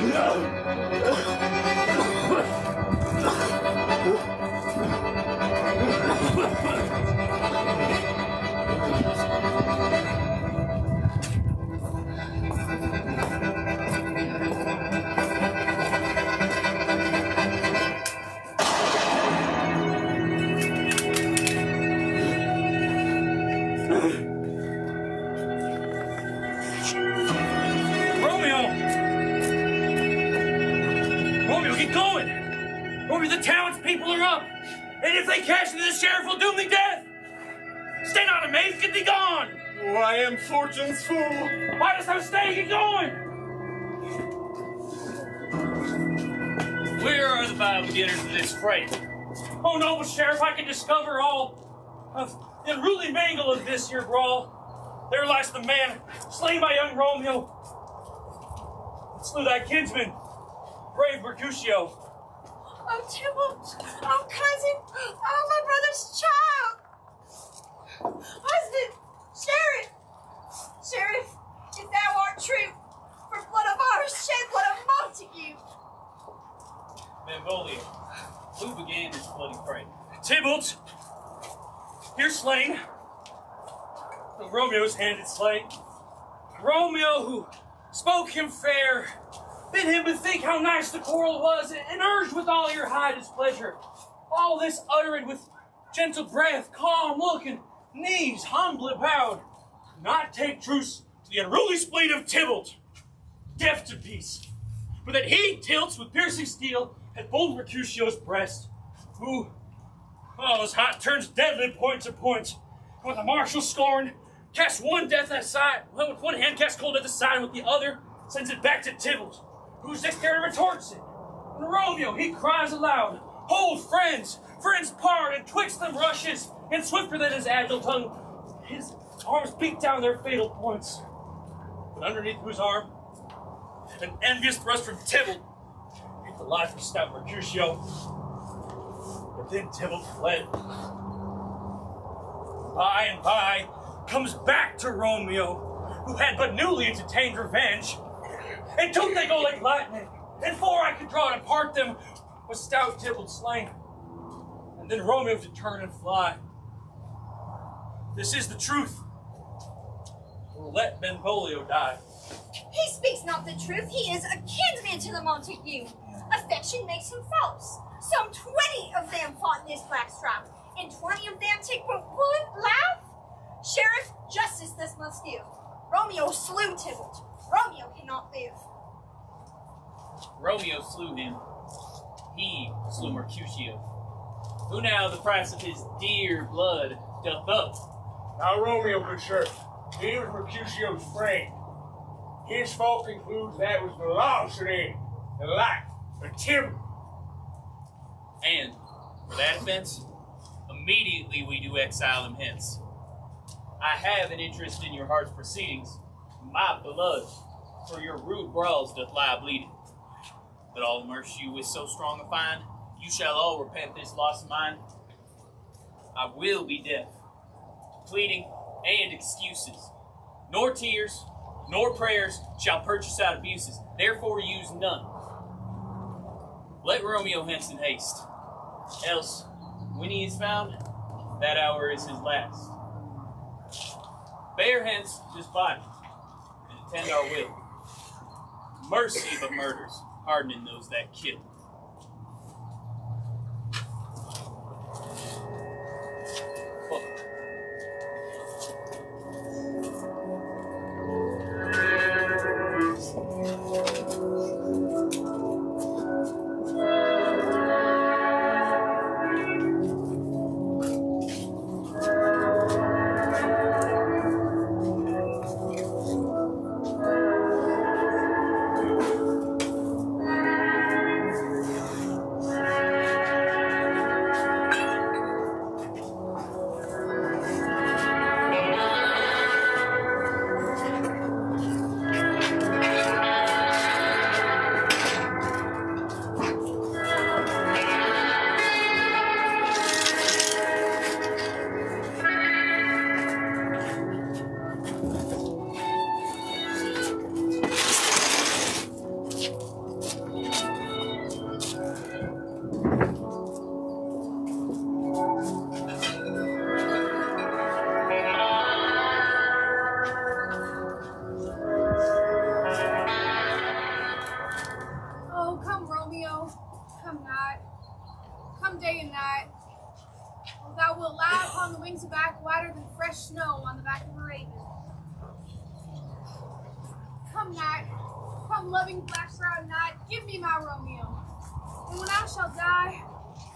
No! And if they catch me, the sheriff will doom thee death. Stay not amazed, get thee gone. Oh, I am fortune's fool. Why dost thou stay? Get going. Where are the 5 beginners of this fray? Oh, noble sheriff, I can discover all of the unruly mangle of this here brawl. There lies the man slain by young Romeo, that slew thy kinsman, brave Mercutio. Oh, Tybalt! Oh, cousin! Oh, my brother's child! Husband! Sheriff! Sheriff, if thou art true, for blood of ours, shed blood of Montague! Benvolio, who began this bloody fray? Tybalt, here slain. Though Romeo's hand is slain. Romeo, who spoke him fair, bid him bethink how nice the quarrel was, and urged with all your high displeasure. All this uttered with gentle breath, calm look, and knees humbly bowed. Do not take truce to the unruly spleen of Tybalt, deaf to peace, for that he tilts with piercing steel at bold Mercutio's breast, who, as hot turns deadly point to point, and with a martial scorn, casts one death aside, with one hand casts cold death aside, and with the other sends it back to Tybalt, whose dexterity retorts it. And Romeo, he cries aloud, hold friends, friends part, and twixt them rushes, and swifter than his agile tongue, his arms beat down their fatal points. But underneath whose arm, an envious thrust from Tybalt hit the life of stout Mercutio. But then Tybalt fled. By and by comes back to Romeo, who had but newly entertained revenge. And took they go like lightning, and 'fore I could draw and part them, was stout Tybalt slain. And then Romeo to turn and fly. This is the truth. We'll let Benvolio die. He speaks not the truth. He is a kinsman to the Montague. Affection makes him false. Some 20 of them fought in this black strife, and 20 of them take but one life. Sheriff, justice thus must give. Romeo slew Tybalt. Romeo cannot live. Romeo slew him. He slew Mercutio, who now the price of his dear blood doth up. Now, Romeo, good sir, he was Mercutio's friend. His fault includes that which belongs to them, the life of Tybalt. And for that offense, immediately we do exile him hence. I have an interest in your heart's proceedings, my beloved, for your rude brawls doth lie bleeding. But I'll immerse you with so strong a fine, you shall all repent this loss of mine. I will be deaf to pleading and excuses. Nor tears, nor prayers shall purchase out abuses, therefore use none. Let Romeo hence in haste, else, when he is found, that hour is his last. Bear hence this body, and attend our will. Mercy but murders, hardening those that kill.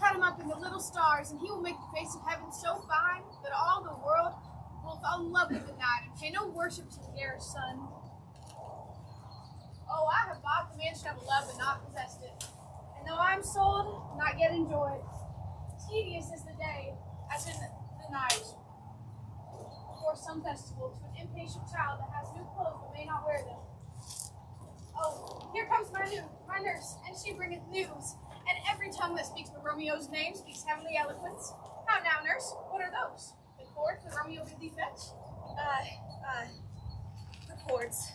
cut him up into little stars, and he will make the face of heaven so fine that all the world will fall in love with the night and pay no worship to the heir's son. Oh, I have bought the mansion of love but not possessed it. And though I am sold, not yet enjoyed. Tedious is the day, as in the night. Before some festival to an impatient child that has new clothes but may not wear them. Oh, here comes my nurse, and she bringeth news. And every tongue that speaks but Romeo's name speaks heavenly eloquence. How now, nurse? What are those? The cords that Romeo did thee fetch? The cords.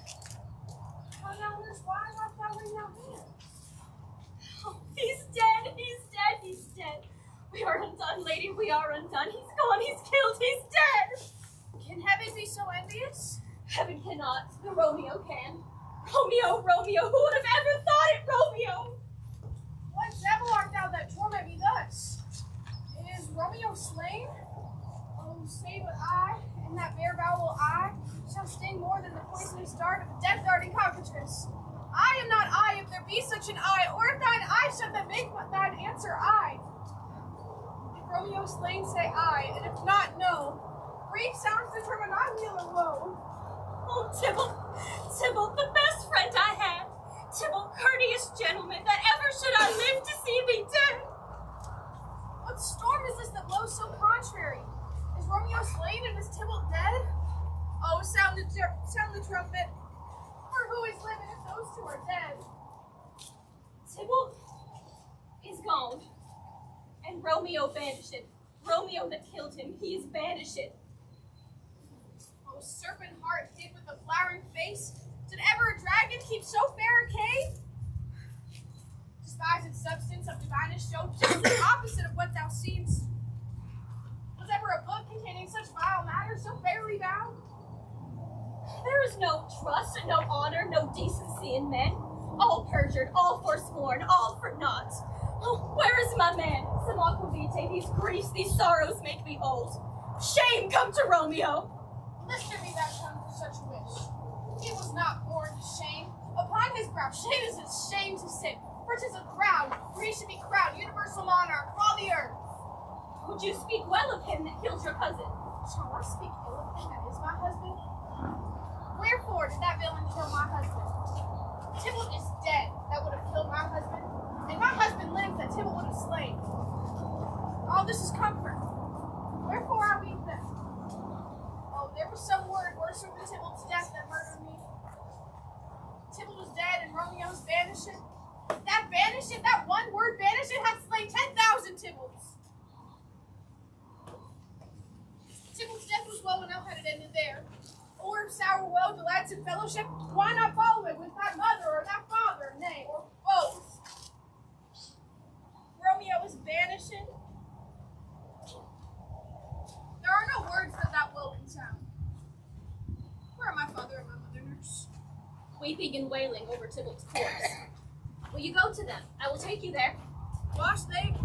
How now, nurse? Why art thou wringing out hands? Oh, he's dead, he's dead, he's dead. We are undone, lady, we are undone. He's gone, he's killed, he's dead. Can heaven be so envious? Heaven cannot, but Romeo can. Romeo, Romeo, who would have ever thought it, Romeo? What devil art thou that torment me thus? Is Romeo slain? Oh, say but I, and that bare bowel eye, shall sting more than the poisonous dart of a death-darting cockatrice. I am not I, if there be such an eye, or if thine eye shut that make thine answer I. If Romeo is slain, say I, and if not, no. Grief sounds the terminal woe. Oh, Tybalt, Tybalt, the best friend I had. Tybalt, courteous gentleman, that ever should I live to see thee dead. What storm is this that blows so contrary? Is Romeo slain and is Tybalt dead? Oh, sound the trumpet. For who is living if those two are dead? Tybalt is gone, and Romeo banished. Romeo that killed him, he is banished. Oh, serpent heart hid with a flowering face, did ever a dragon keep so fair a cave? Despise its substance of divinest show, just the opposite of what thou seemst. Was ever a book containing such vile matter so fairly bound? There is no trust, no honor, no decency in men. All perjured, all forsworn, all for naught. Oh, where is my man? Some aqua vitae, these griefs, these sorrows make me old. Shame come to Romeo! Lister me that tongue for such a wish. He was not born to shame. Upon his brow, shame is his shame to sin. For 'tis a crown, where he should be crowned, universal monarch of all the earth. Would you speak well of him that killed your cousin? Shall I speak ill of him that is my husband? Wherefore did that villain kill my husband? Tybalt is dead that would have killed my husband, and my husband lives that Tybalt would have slain. All this is comfort. Wherefore I weep then? Oh, there was some word worse than Tybalt's death that murdered me. Tybalt is dead and Romeo's banished. That one word banished hath slain 10,000 Tybalts. Tybalt's death was well enough had it ended there. Or if sour woe delights in fellowship, why not follow it with thy mother or thy father, nay, or both? Romeo is banished. There are no words that woe can sound. Where are my father and my mother, nurse? Weeping and wailing over Tybalt's corpse. Will you go to them? I will take you there. Wash him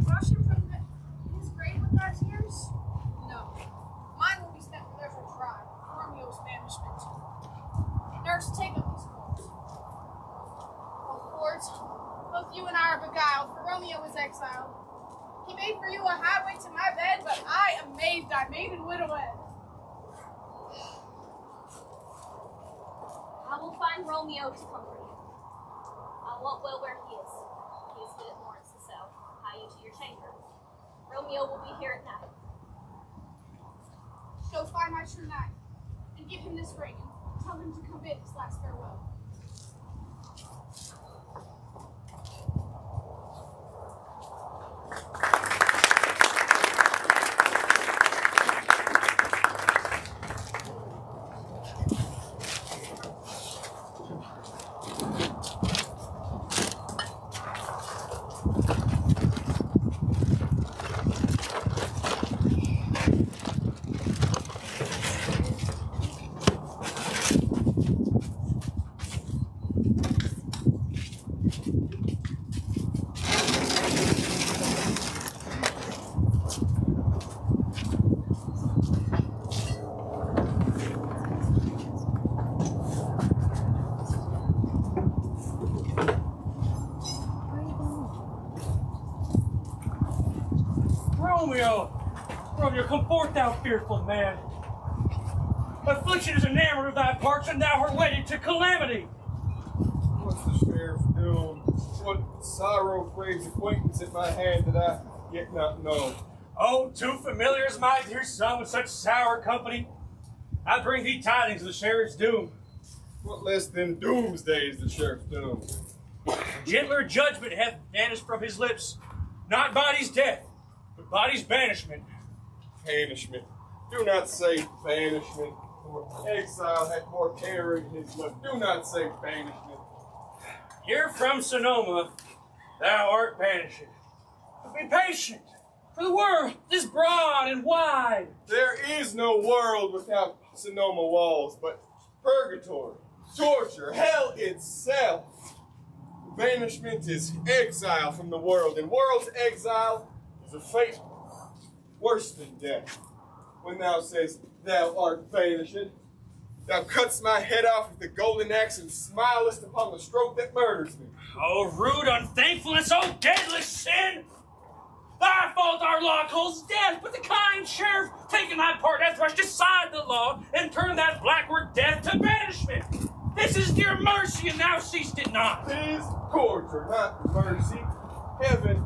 from his grave with thy tears? No. Mine will be spent for theirs are dry. Romeo's banishment. Nurse, take up these cords. Oh, cords, both you and I are beguiled, for Romeo is exiled. He made for you a highway to my bed, but I am made thy maiden widow wed. I will find Romeo to comfort you. I won't well where he is. He is hid at Lawrence's cell. Hie you to your chamber. Romeo will be here at night. Go find my true knight, and give him this ring, and tell him to come bid his last farewell. come forth, thou fearful man. Affliction is enamored of thy parts, and thou art wedded to calamity. What's the sheriff's doom? What sorrow craves acquaintance at my hand that I yet not know? Oh, too familiar is my dear son with such sour company. I bring thee tidings of the sheriff's doom. What less than doomsday is the sheriff's doom? Gentler judgment hath vanished from his lips, not body's death, but body's banishment. Banishment. Do not say banishment, for exile hath more terror in his blood. Do not say banishment. Here from Sonoma, thou art banished. But be patient, for the world is broad and wide. There is no world without Sonoma walls, but purgatory, torture, hell itself. Banishment is exile from the world, and world's exile is a fate worse than death. When thou sayest thou art banished, thou cuttest my head off with the golden axe and smilest upon the stroke that murders me. Oh, rude unthankfulness, oh, deadly sin! Thy fault our law calls death, but the kind sheriff, taking thy part, hath thrust aside the law and turned that blackward death to banishment. This is dear mercy, and thou seest it not. 'Tis torture, not mercy. Heaven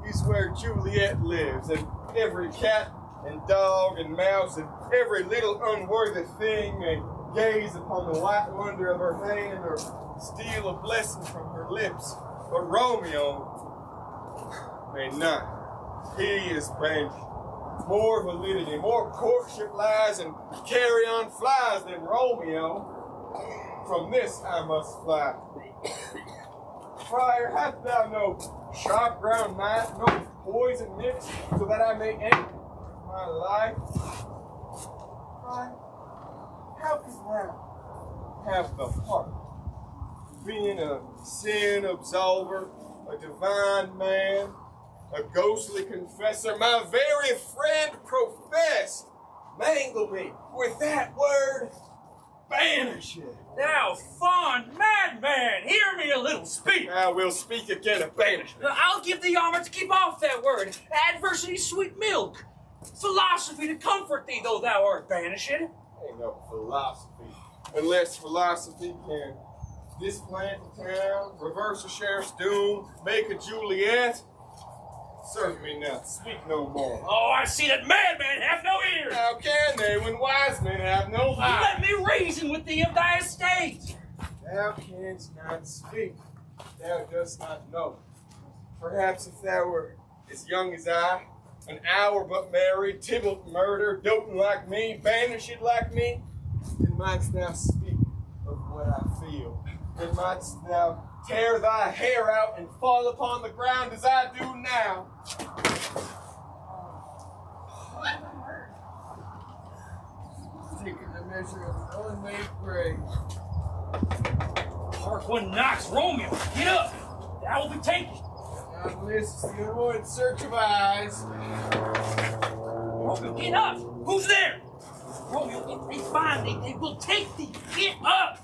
is where Juliet lives, and every cat and dog and mouse and every little unworthy thing may gaze upon the white wonder of her hand or steal a blessing from her lips. But Romeo may not. He is banished. More validity, more courtship lies and carry-on flies than Romeo. From this I must fly. Friar, hast thou no sharp ground knife, no poison mix, so that I may end my life? Friar, how could thou have the heart, being a sin absolver, a divine man, a ghostly confessor, my very friend professed, mangle me with that word, banish it. Thou fond madman, hear me a little speak. I will speak again of banishment. I'll give thee armor to keep off that word. Adversity, sweet milk. Philosophy to comfort thee, though thou art banished. Ain't no philosophy. Unless philosophy can displant the town, reverse a sheriff's doom, make a Juliet. Serve me not, speak no more. Oh, I see that madmen have no ears. How can they when wise men have no eyes? Let me reason with thee of thy estate. Thou canst not speak. Thou dost not know. Perhaps if thou were as young as I, an hour but married, Tybalt murdered, doting like me, banished like me, then mightst thou speak of what I feel. Then mightst thou tear thy hair out and fall upon the ground as I do now. Taking the measure of the unmade grave. Hark, one knocks. Romeo, get up. Thou will be taken. Now this is the unwanted search of eyes. Romeo, get up. Who's there? Romeo, if they find thee, they will take thee. Get up.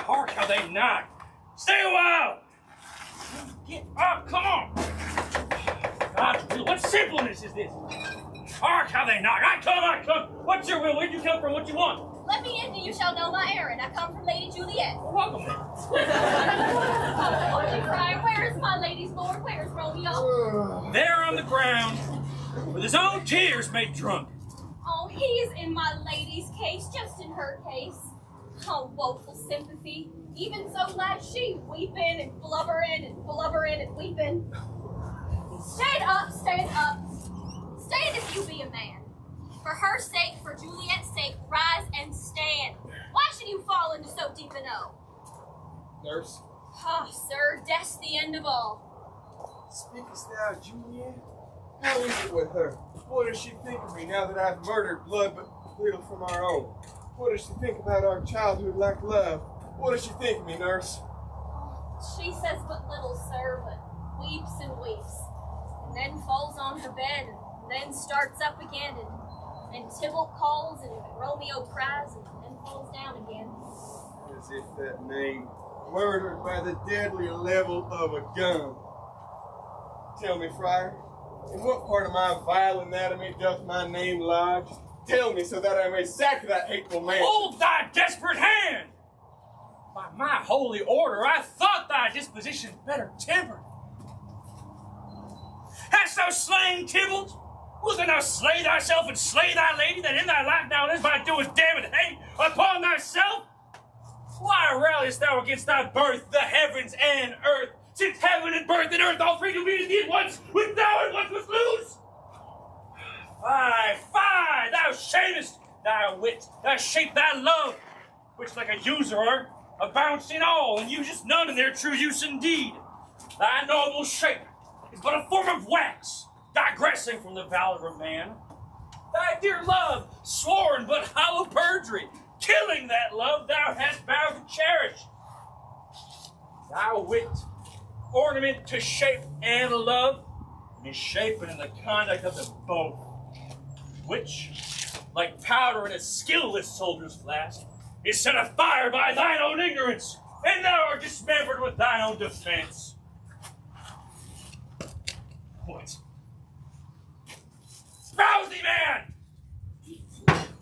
Hark how they knock. Stay a while. Get up, come on. God, what simpleness is this? Hark how they knock. I come. What's your will? Where'd you come from? What you want? Let me in and you shall know my errand. I come from Lady Juliet. Well, welcome then. Oh, you cry, where is my lady's lord? Where is Romeo? There on the ground, with his own tears made drunk. Oh, he is in my lady's case, just in her case. Oh, woeful sympathy. Even so lies she, weeping and blubbering and weeping. Stand up, stand up. Stand if you be a man. For her sake, for Juliet's sake, rise and stand. Why should you fall into so deep an O? Nurse. Ah, sir, death's the end of all. Speakest thou, Juliet? How is it with her? What does she think of me now that I've murdered blood but little from our own? What does she think about our childhood like love? What does she think of me, nurse? She says but little, sir, but weeps and weeps, and then falls on her bed, and then starts up again, and Tybalt calls, and Romeo cries, and then falls down again. As if that name murdered by the deadly level of a gun. Tell me, Friar, In what part of my vile anatomy doth my name lodge? Tell me so that I may sack that hateful man. Hold thy desperate hand! By my holy order, I thought thy disposition better tempered. Hast thou slain Tybalt? Wilt thou slay thyself and slay thy lady, that in thy life now lives by doing damned hate upon thyself? Why ralliest thou against thy birth, the heavens and earth, since heaven and birth and earth all three do meet at once, which thou at once must lose? Fie, fie, thou shamest thy wit, thy shape, thy love, which like a usurer abounds in all, and uses none in their true use indeed. Thy noble shape is but a form of wax, digressing from the valor of man. Thy dear love, sworn but hollow perjury, killing that love thou hast vowed to cherish. Thy wit, ornament to shape and love, misshapen in the conduct of them both, which, like powder in a skilless soldier's flask, is set afire by thine own ignorance, and thou art dismembered with thine own defense. What? Rouse thee, man!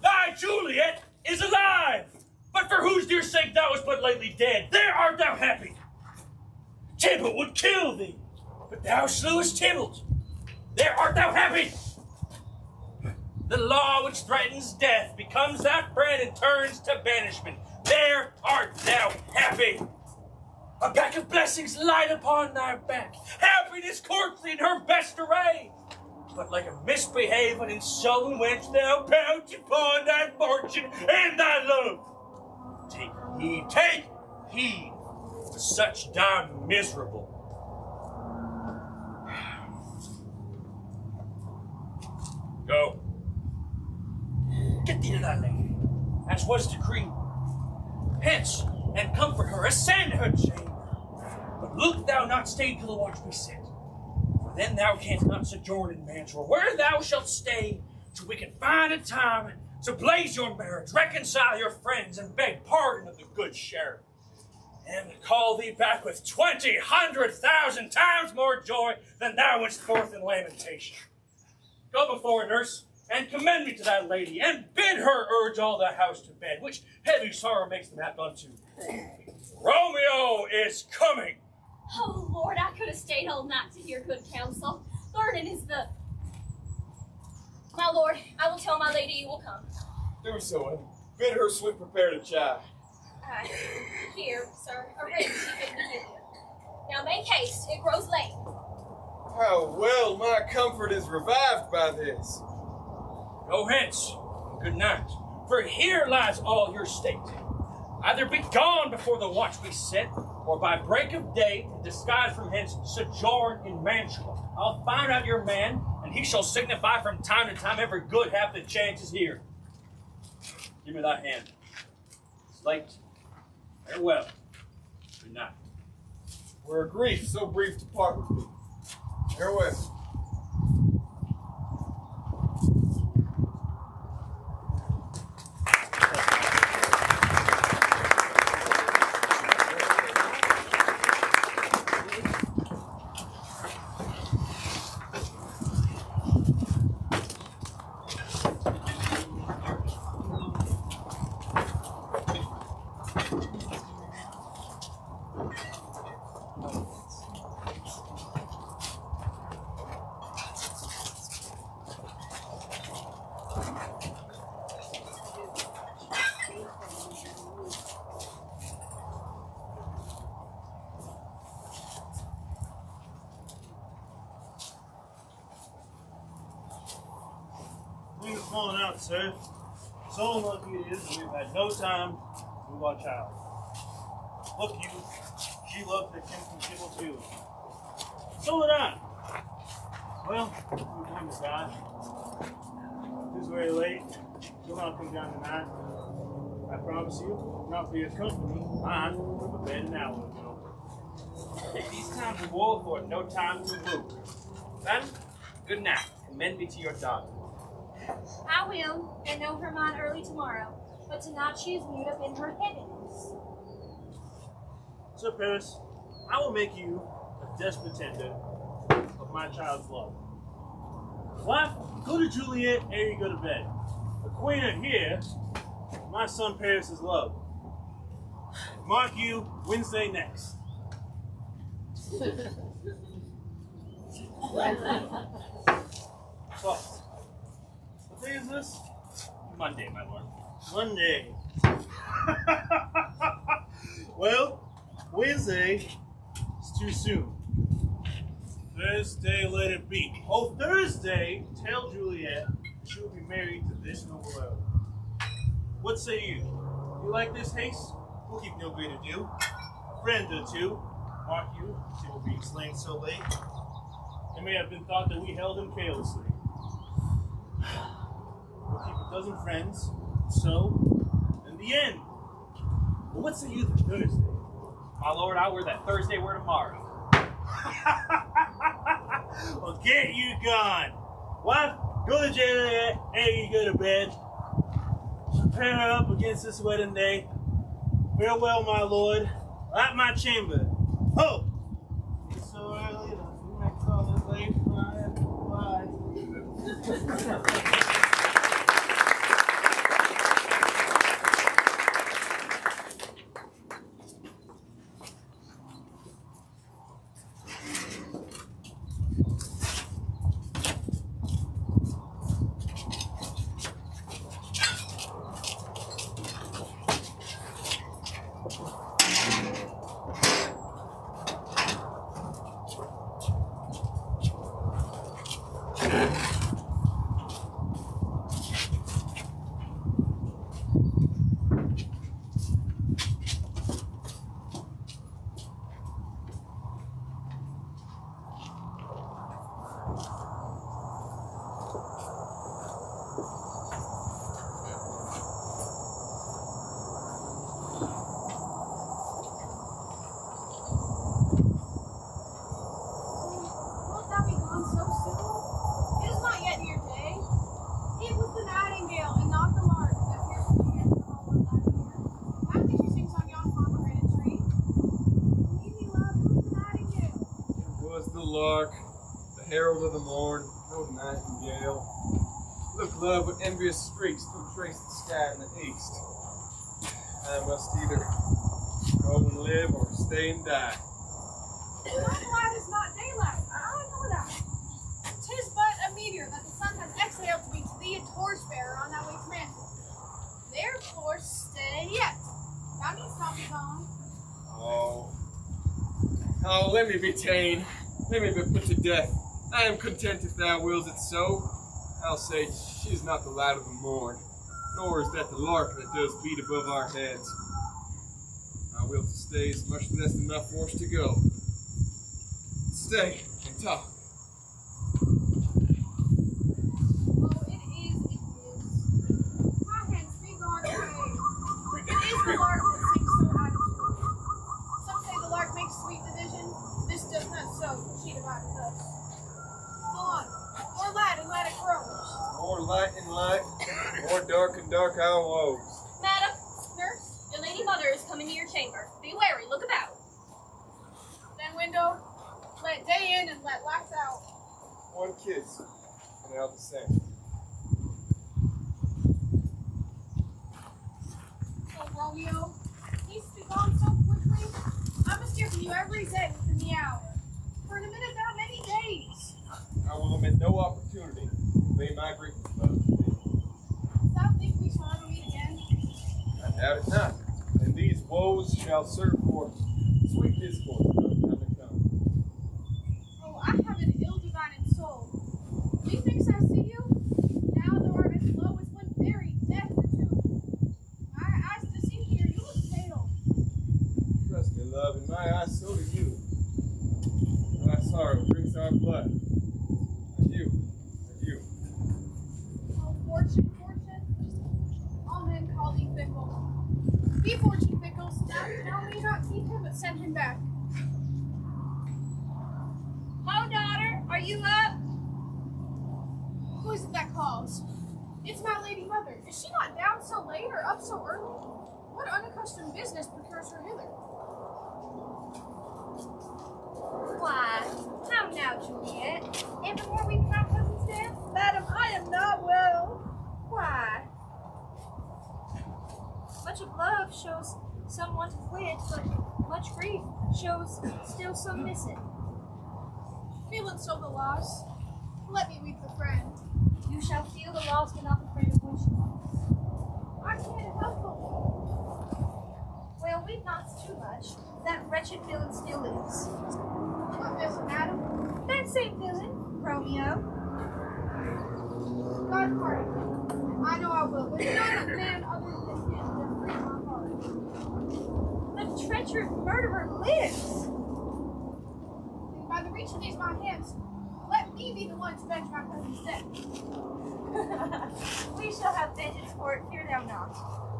Thy Juliet is alive, but for whose dear sake thou wast but lately dead, there art thou happy. Tybalt would kill thee, but thou slewest Tybalt. There art thou happy. The law which threatens death becomes thy friend and turns to banishment. There art thou happy. A back of blessings light upon thy back. Happiness courts thee in her best array. But like a misbehaved and insulting wench, thou pounce upon thy fortune and thy love. Take heed, for such die miserable. Go. Get thee to thy lady, as was decreed. Hence, and comfort her, ascend her chamber. But look thou not stay till the watch be set, for then thou canst not sojourn in Mansfield, where thou shalt stay till we can find a time to blaze your marriage, reconcile your friends, and beg pardon of the good sheriff, and call thee back with 1,000,000 times more joy than thou wentst forth in lamentation. Go before, nurse, and commend me to thy lady, and bid her urge all the house to bed, which heavy sorrow makes them apt unto. Romeo is coming. Oh, Lord, I could have stayed all night to hear good counsel. Learning is the... My lord, I will tell my lady you will come. Do so, and bid her sweet prepare to chide. Here, sir, a ring she bid me give you. Now make haste, it grows late. How well my comfort is revived by this. Go hence, and good night, for here lies all your state. Either be gone before the watch be set, or by break of day, disguised from hence, sojourn in Mantua. I'll find out your man, and he shall signify from time to time every good hap that chances here. Give me thy hand. It's late. Farewell. Good night. Were a grief so brief to part with thee. Farewell. Things are falling out, sir. So unlucky it is that we've had no time to move our child. Look, you, she loved the king from Tybalt too. So did I. Well, we're going to die. It's very late. She'll not come down tonight. I promise you, not for your company, I will go to bed an hour ago. These times of war afford no time to move. Then, good night. Commend me to your daughter. I will, and know her mind early tomorrow. But tonight she is mute up in her heaviness. Sir Paris, I will make you a desperate tender of my child's love. Wife, go to Juliet ere you go to bed. The queen are here. My son Paris' love. Mark you, Wednesday next. So, what day is this? Monday, my lord. Monday. Well, Wednesday is too soon. Thursday, let it be. Oh, Thursday, tell Juliet she will be married to this noble earl. What say you? You like this haste? We'll keep no greater ado. A friend or two, mark you, she will be slain so late. It may have been thought that we held him carelessly. We'll keep a dozen friends, so, in the end. But what say you this Thursday? My lord, I wear that Thursday wear tomorrow. Well, get you gone. Wife, go to Juliet ere you go to bed. Prepare her up against this wedding day. Farewell, my lord. At my chamber. Ho! It's so early that we might call it late. Bye. Won't thou be gone so soon? It is not yet near day. It was the nightingale and not the lark that pierced the ear of the hollow of thy ear. I think she sings on yon pomegranate tree. Leave me, love, it was the nightingale. It was the lark, the herald of the morn, no nightingale. Look, love, what envious streaks do trace the sky in the east. I must either go and live or stay and die. Light is not daylight. I know that. 'Tis but a meteor that the sun has exhaled to be to thee a torchbearer on thy way to manhood. Therefore, stay yet. Thou needst not be gone. Oh, let me be ta'en. Let me be put to death. I am content if thou wills it so. I'll say, she is not the light of the morn, nor is that the lark that does beat above our heads. My will to stay is much less than my force to go. Stay and talk. Oh, it is. My hands be gone away. It is the lark that sings so out of tune. Some say the lark makes sweet division. This does not so, for she divideth us. Go on. More light and light it grows. More light and light, more dark and dark our woes. Madam, nurse, your lady mother is coming to your chamber. Be wary, look about. Then window, let day in and let lights out. One kiss, and I'll descend. Oh, Romeo, he's to be gone so quickly. I must hear from you every day within the hour. For in a minute now many days. I will omit no opportunity to convey my greetings, love, to thee. Dost thou think we shall ever meet again? I doubt it not, and these woes shall serve for sweet discourse for time to come. Oh, I have an ill-divided soul. Methinks I see you. Now thou art as low as one buried dead in the tomb. My eyes deceive here, you look pale. Trust me, love, in my eyes so do you. My sorrow drinks our blood. Adieu, adieu. Oh, fortune, fortune. All men call thee fickle. Be fortune fickle, so now tell me not keep him, but send him back. Ho, daughter, are you up? Who is it that calls? It's my lady mother. Is she not down so late or up so early? What unaccustomed business procures her hither? Why, how now, Juliet? Ever more weeping our cousin's death? Madam, I am not well. Why? Much of love shows some want of wit, but much grief shows still some missing. Feeling so the loss. Let me weep the friend. You shall feel the loss, but not the friend of which. I can't help it. Well, weep not too much. That wretched villain still lives. What villain, madam? That same villain, Romeo. God pardon me. I know I will, but not a man other than him to free my heart. The treacherous murderer lives. By the reach of these my hands, let me be the one to avenge my cousin's death. We shall have vengeance for it, fear thou not.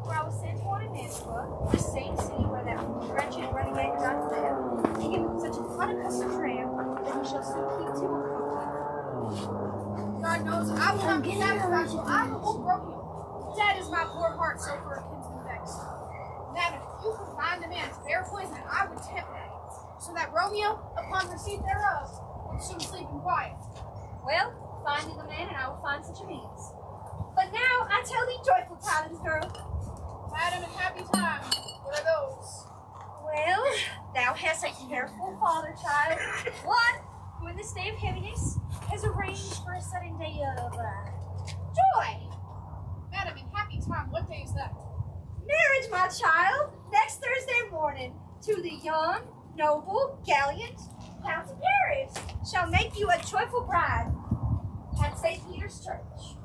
For I will send one in Mantua, the same city where that wretched renegade God lived, to give him such an unaccustomed tramp that he shall soon keep to a God knows I will not be satisfied till I behold Romeo. Dead is my poor heart, so for a kinsman vexed. Madam, if you could find a man to bear poison, I would tempt him, so that Romeo, upon receipt thereof, would soon sleep in quiet. Well, find me the man, and I will find such a means. But now I tell thee joyful tidings, girl. Madam, and happy time. What are those? Well, thou hast a careful father, child. One who in this day of heaviness has arranged for a sudden day of joy. Madam, in happy time, what day is that? Marriage, my child, next Thursday morning, to the young, noble, gallant Count of Paris shall make you a joyful bride at St. Peter's Church.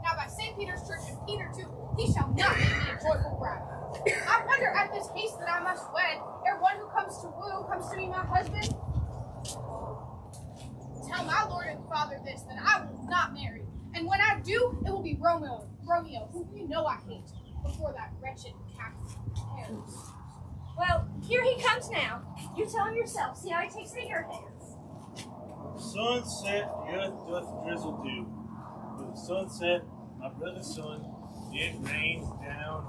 Now by St. Peter's Church and Peter too, he shall not make me a joyful bride. I wonder at this haste that I must wed, ere one who comes to woo comes to be my husband. Tell my lord and father this, that I will not marry. And when I do, it will be Romeo, whom you know I hate, before that wretched Captain Paris. Well, here he comes now. You tell him yourself. See how he takes it in your hands. Sunset, the earth doth drizzle dew. With the sunset, my brother's son, it rains down.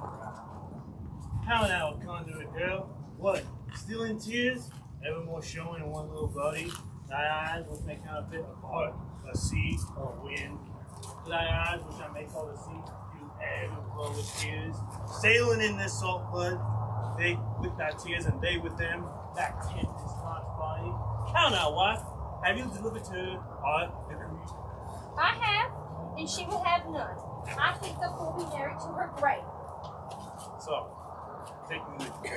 How now, conduit girl? What, still in tears? Evermore showing in one little body? Thy eyes which may counterfeit a heart, a sea, or a wind. Thy eyes which I may call the sea, you ebb and flow with tears. Sailing in this salt flood, they with thy tears and they with them, that tent is not body. How now, wife? Have you delivered to her heart and her grief? I have, and she will have none. I think the fool be married to her grave. So, take me with you.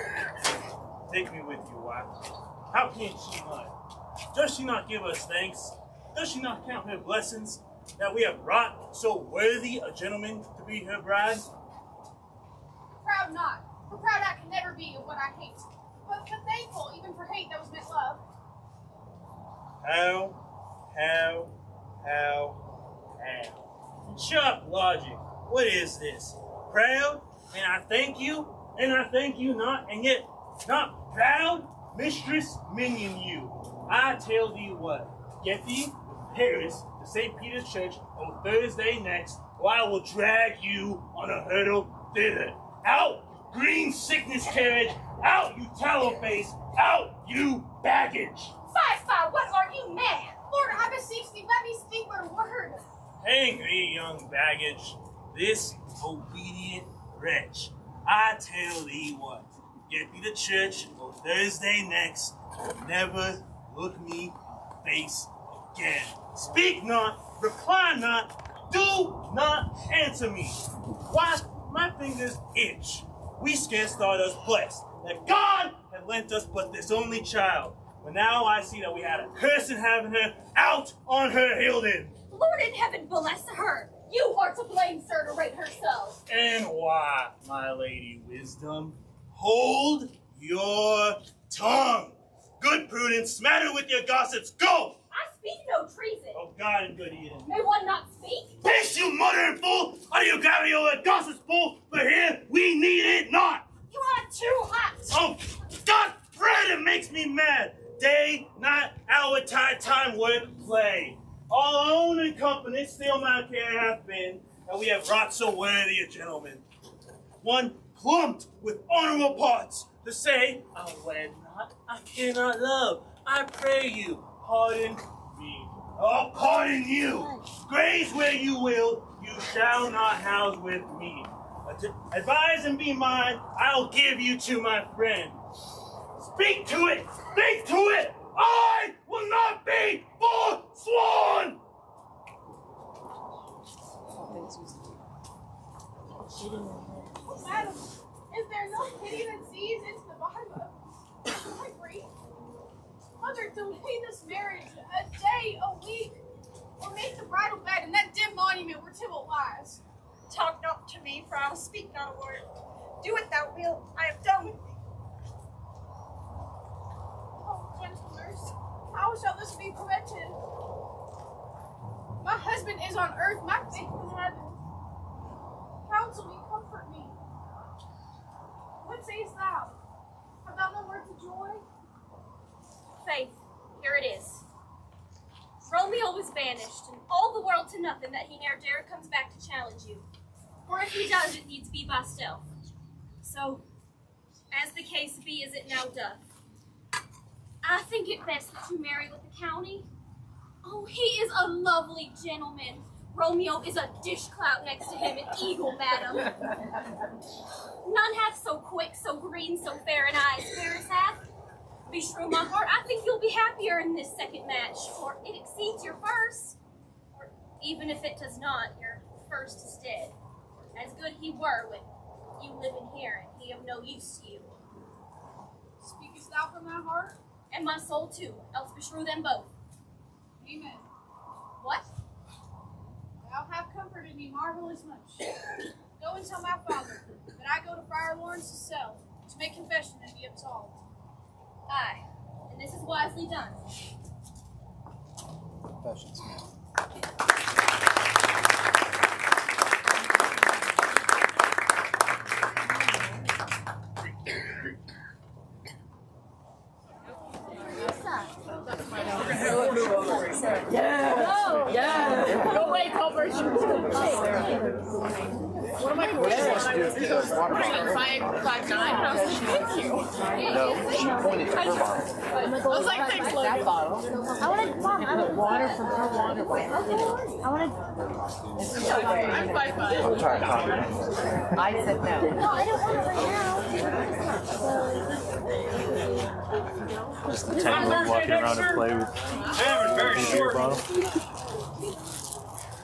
Take me with you, wife. How can she not? Does she not give us thanks? Does she not count her blessings that we have wrought so worthy a gentleman to be her bride? Proud not, for proud I can never be of what I hate. But thankful even for hate that was meant love. How? Sharp logic. What is this? Proud? And I thank you not, and yet not proud? Mistress, minion you. I tell thee what, get thee to Paris, to St. Peter's Church, on Thursday next, or I will drag you on a hurdle thither. Out, green sickness carriage, out, you tallow face, out, you baggage. Fie, what are you mad? Lord, I beseech thee, let me speak but a word. Angry young baggage, this obedient wretch, I tell thee what, get thee to church on Thursday next, never look me in the face again. Speak not, reply not, do not answer me. Why, my fingers itch. We scarce thought us blessed, that God had lent us but this only child. But now I see that we had a curse in having her out on her Hilden. Lord in heaven bless her. You are to blame, sir, to rate her so. And why, my lady wisdom? Hold your tongue. Good Prudence, smatter with your gossips, go! I speak no treason. Oh, God and good Eden. May one not speak? Peace, you muttering fool! Out of your gravity over gossips, fool! For here we need it not! You are too hot. Oh, God, bread, it makes me mad! Day, night, hour, tide, time, work, play. All own and company, still my care hath been, and we have wrought so worthy a gentleman. One plumped with honorable parts, to say, I wed not, I cannot love. I pray you, pardon me. Oh, pardon you. Graze where you will, you shall not house with me. Advise and be mine, I'll give you to my friend. Speak to it! Speak to it! I will not be forsworn! Madam, is there no pity that sees into the bottom of my grief? Mother, delay this marriage a day, a week, or make the bridal bed in that dim monument where Tybalt lies. Talk not to me, for I will speak not a word. Do what thou wilt, I have done with thee. Oh, gentle nurse, how shall this be prevented? My husband is on earth, my faith in heaven. Counsel me, comfort me. What sayest thou? Have thou no words of joy? Faith, here it is. Romeo was banished, and all the world to nothing that he ne'er dare comes back to challenge you. For if he does, it needs be by stealth. So, as the case be as it now doth, I think it best that you marry with the county. Oh, he is a lovely gentleman. Romeo is a dish-clout next to him, an eagle, madam. None hath so quick, so green, so fair an eye as Paris hath. Beshrew my heart, I think you'll be happier in this second match, for it exceeds your first. Or even if it does not, your first is dead. As good he were when you live in here, and he of no use to you. Speakest thou from thy heart? And my soul too, else beshrew them both. Amen. What? Thou have comforted me marvelous much. Go and tell my father that I go to Friar Lawrence's cell to make confession and be absolved. Aye, and this is wisely done. Confessions, man. Go away, Culver. What am I going to do? Five nine. I was like, thank you. No, she pointed to her bottle. I was like, thanks, Logan. That bottle. I wanted, Mom, I wanted water from her water bottle. I wanted. I'm 5'5". I'm trying to talk. I said no. No, I don't want it right now. Just the 10 of them walking around and play with Hammond, very beer short. bottle.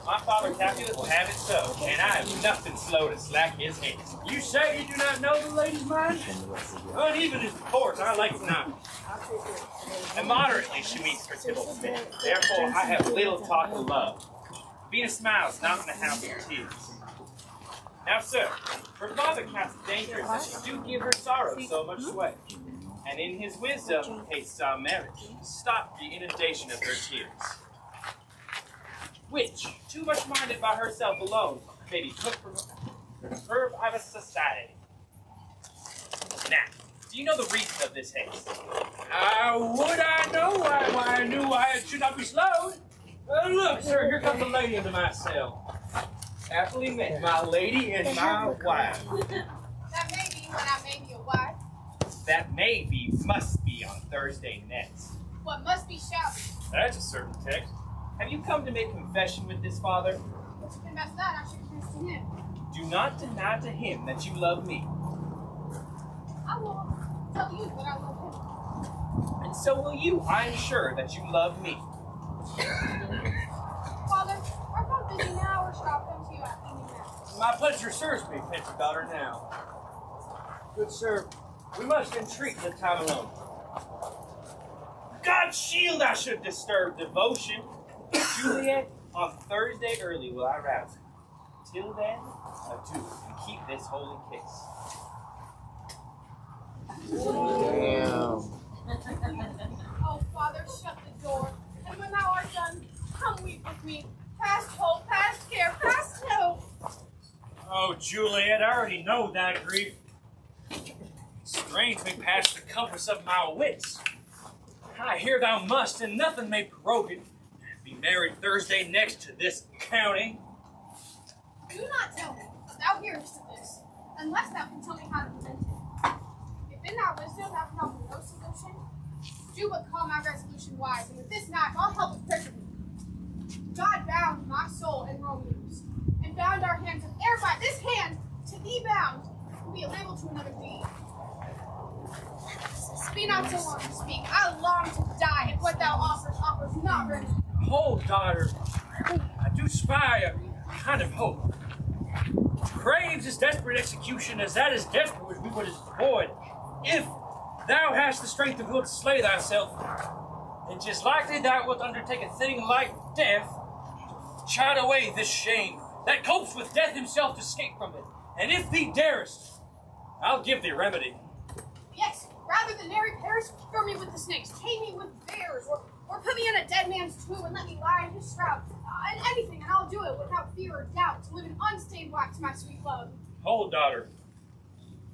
My father Capulet will have it so, and I am nothing slow to slack his hands. You say you do not know the lady's mind? Uneven is the course, I like it not. Immoderately she meets her Tybalt's men. Therefore I have little talk of love. Venus smiles not in the house of tears. Now, sir, her father counts it dangerous that she do give her sorrow so much sway. And in his wisdom hastes our marriage to stop the inundation of her tears. Which, too much minded by herself alone, may be took from the curb of a society. Now, do you know the reason of this haste? Would I know why I knew I should not be slowed? Look, sir, here comes a lady into my cell. Happily met, my lady and my wife. That may be when I may be a wife. That may be, must be on Thursday next. What must be shall be. That's a certain text. Have you come to make confession with this father? But to confess that, I should confess to him. Do not deny to him that you love me, I will tell you that I love him. and so will you, I am sure, that you love me. Father, art thou busy now, or shall I come to you at evening mass? My pleasure serves me, Pinter daughter, now. Good sir, we must entreat the time alone. God shield I should disturb devotion. Juliet, on Thursday early will I rouse her. Till then, adieu, and keep this holy kiss. Damn. Oh, Father, shut the door. And when thou art done, come weep with me. Past hope, past care, past hope. Oh, Juliet, I already know thy grief. Strange me past the compass of my wits. I hear thou must, and nothing may prorogue it, be married Thursday next to this county. Do not tell me that thou hearest of this, unless thou can tell me how to prevent it. If in thy wisdom thou can help me no solution, do but call my resolution wise, and with this knife I'll help it perfectly. God bound my soul and Romeo's, and bound our hands, and ere by this hand to thee bound will be a label to another deed. Be not so long to speak. I long to die if what thou offers not remedy. Hold, daughter. I do spy a kind of hope. Craves his desperate execution as that is desperate would be what is void. If thou hast the strength of will to slay thyself, then 'tis likely thou wilt undertake a thing like death to chide away this shame that copes with death himself to escape from it. And if thee darest, I'll give thee remedy. Yes, rather than marry Paris, throw me with the snakes, chain me with bears, or put me in a dead man's tomb and let me lie in his shroud. And anything, and I'll do it without fear or doubt, to live an unstained wife to my sweet love. Hold, daughter.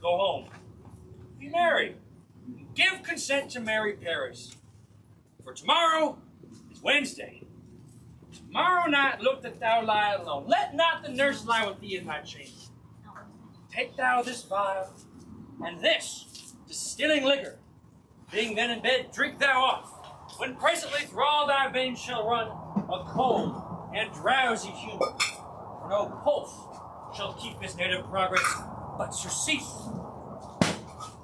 Go home. Be merry. Give consent to marry Paris. For tomorrow is Wednesday. Tomorrow night look that thou lie alone. Let not the nurse lie with thee in thy chamber. Take thou this vial, and this distilling liquor. Being then in bed, drink thou off. When presently through all thy veins shall run a cold and drowsy humor. For no pulse shall keep his native progress, but surcease.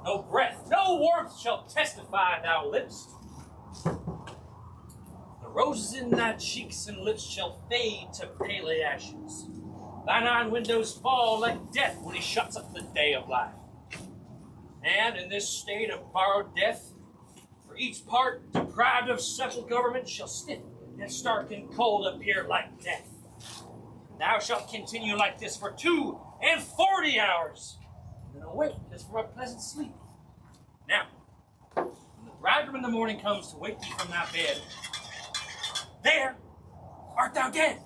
No breath, no warmth shall testify thou livest. The roses in thy cheeks and lips shall fade to pale ashes. Thine iron windows fall like death when he shuts up the day of life. And in this state of borrowed death, for each part deprived of subtle government shall stiffen and stark and cold appear like death. Thou shalt continue like this for 42 hours, and then awake as from a pleasant sleep. Now, when the bridegroom in the morning comes to wake thee from thy bed, there art thou dead.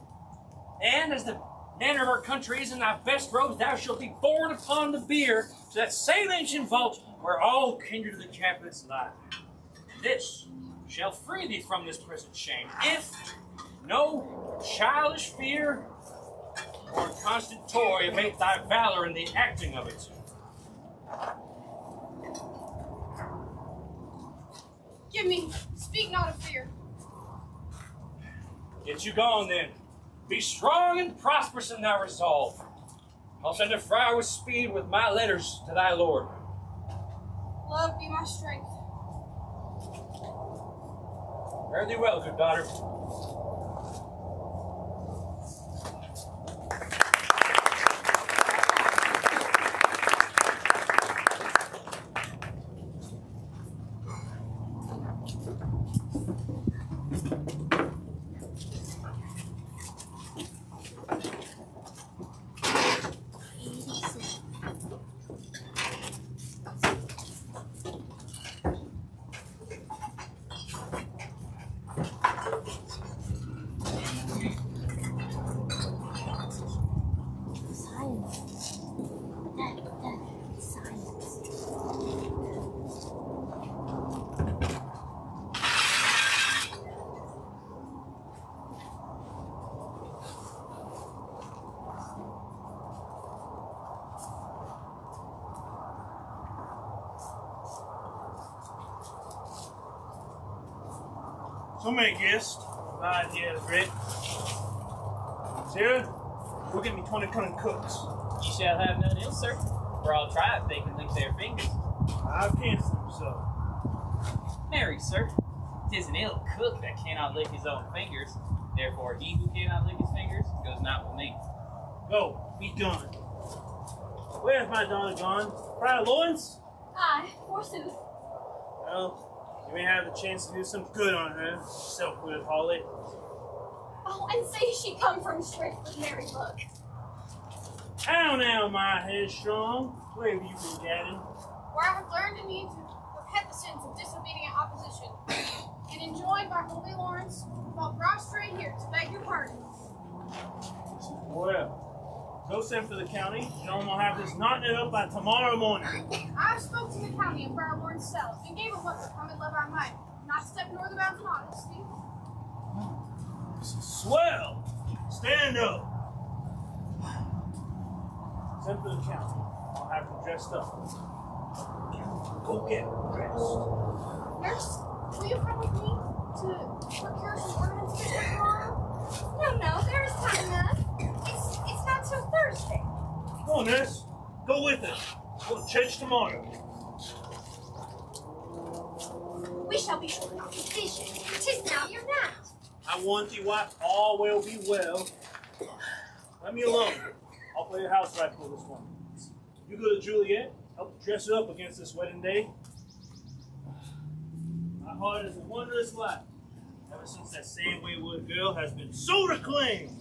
And as the manner of our country is in thy best robes, thou shalt be borne upon the bier to that same ancient vault where all kindred of the Capulets lie. This shall free thee from this present shame, if no childish fear or constant toy abate thy valor in the acting of it. Give me, speak not of fear. Get you gone then. Be strong and prosperous in thy resolve. I'll send a friar with speed with my letters to thy lord. Love be my strength. Fare thee well, good daughter. So many guests. My idea is great. Sarah, go get me 20 cunning cooks. You shall have none ill, sir. For I'll try if they can lick their fingers. I've canceled them, so. Marry, sir, 'tis an ill cook that cannot lick his own fingers. Therefore, he who cannot lick his fingers goes not with me. Go, be gone. Where's my daughter gone? Friar Lawrence? Aye, forsooth. Well, you may have the chance to do some good on her, self-willed harlot. Oh, and say she come from Shrift with merry look. How now, my headstrong? Where have you been gadding? Where I have learned and need to repent the sins of disobedient opposition, and enjoined by Holy Lawrence, fall prostrate here to beg your pardon. Well, go send for the county. Tell them I'll have this knotted up by tomorrow morning. I spoke to the county and Friar Lawrence self, and gave him what the common love I might, not step nor the bounds of honesty. Swell! Stand up. Send for the county. I'll have them dressed up. Go get dressed. Nurse, will you come with me to procure some ornaments for tomorrow? No, there is time enough. It's not till Thursday. Come on, Nurse. Go with us. We'll church tomorrow. We shall be short of vision. 'Tis now your night. I want thee wife, all will be well. Let me alone. I'll play the house rifle this one. You go to Juliet, help dress her up against this wedding day. My heart is a wondrous light. Ever since that same wayward girl has been so reclaimed.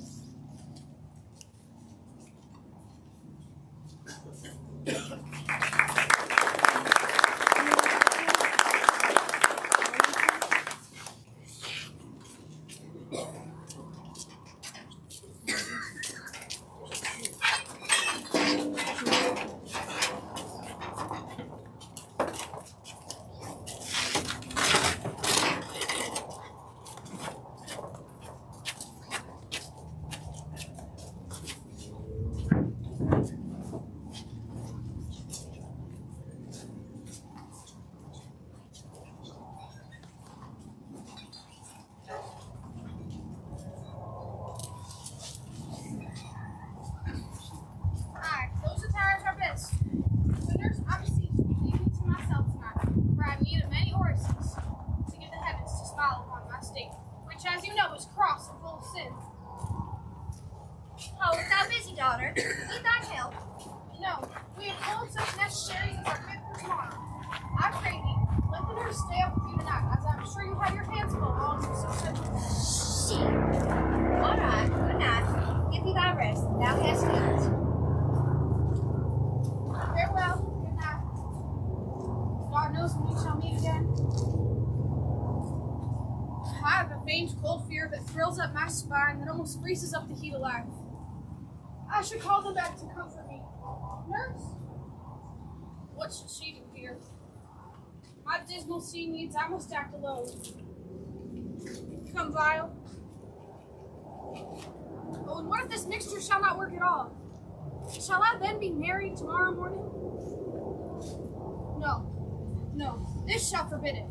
Aye, those attires are best. Winners, I beseech you, leave me to myself tonight, for I have need of many orisons to get the heavens to smile upon my state, which, as you know, is cross and full of sin. Oh, art thou busy, daughter? Need thy help? No, we have pulled such necessaries as are fit for tomorrow. I pray thee, let the nurse stay up with you tonight, as I'm sure you have your hands full on such a Shit. All right, good night. Give thee thy rest. Thou hast need. farewell. Good night. God knows when we shall meet again. I have a faint cold fear that thrills up my spine that almost freezes up the heat of life. I should call them back to comfort me. Nurse? What should she do here? My dismal scene needs I must act alone. Come, vial. Oh, and what if this mixture shall not work at all? Shall I then be married tomorrow morning? No, this shall forbid it.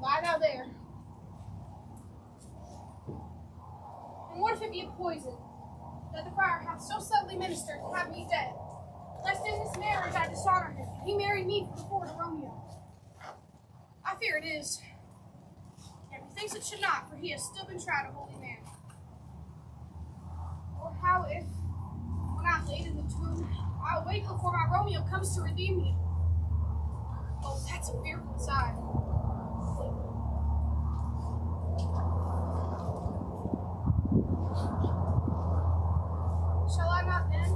Lie thou there. And what if it be a poison that the friar hath so subtly ministered to have me dead, lest in this marriage I dishonor him, and he marry me before to Romeo? I fear it is. Yet methinks it should not, for he has still been tried a holy man. Or how if, when I'm laid in the tomb, I awake before my Romeo comes to redeem me? Oh, that's a fearful sight. Shall I not then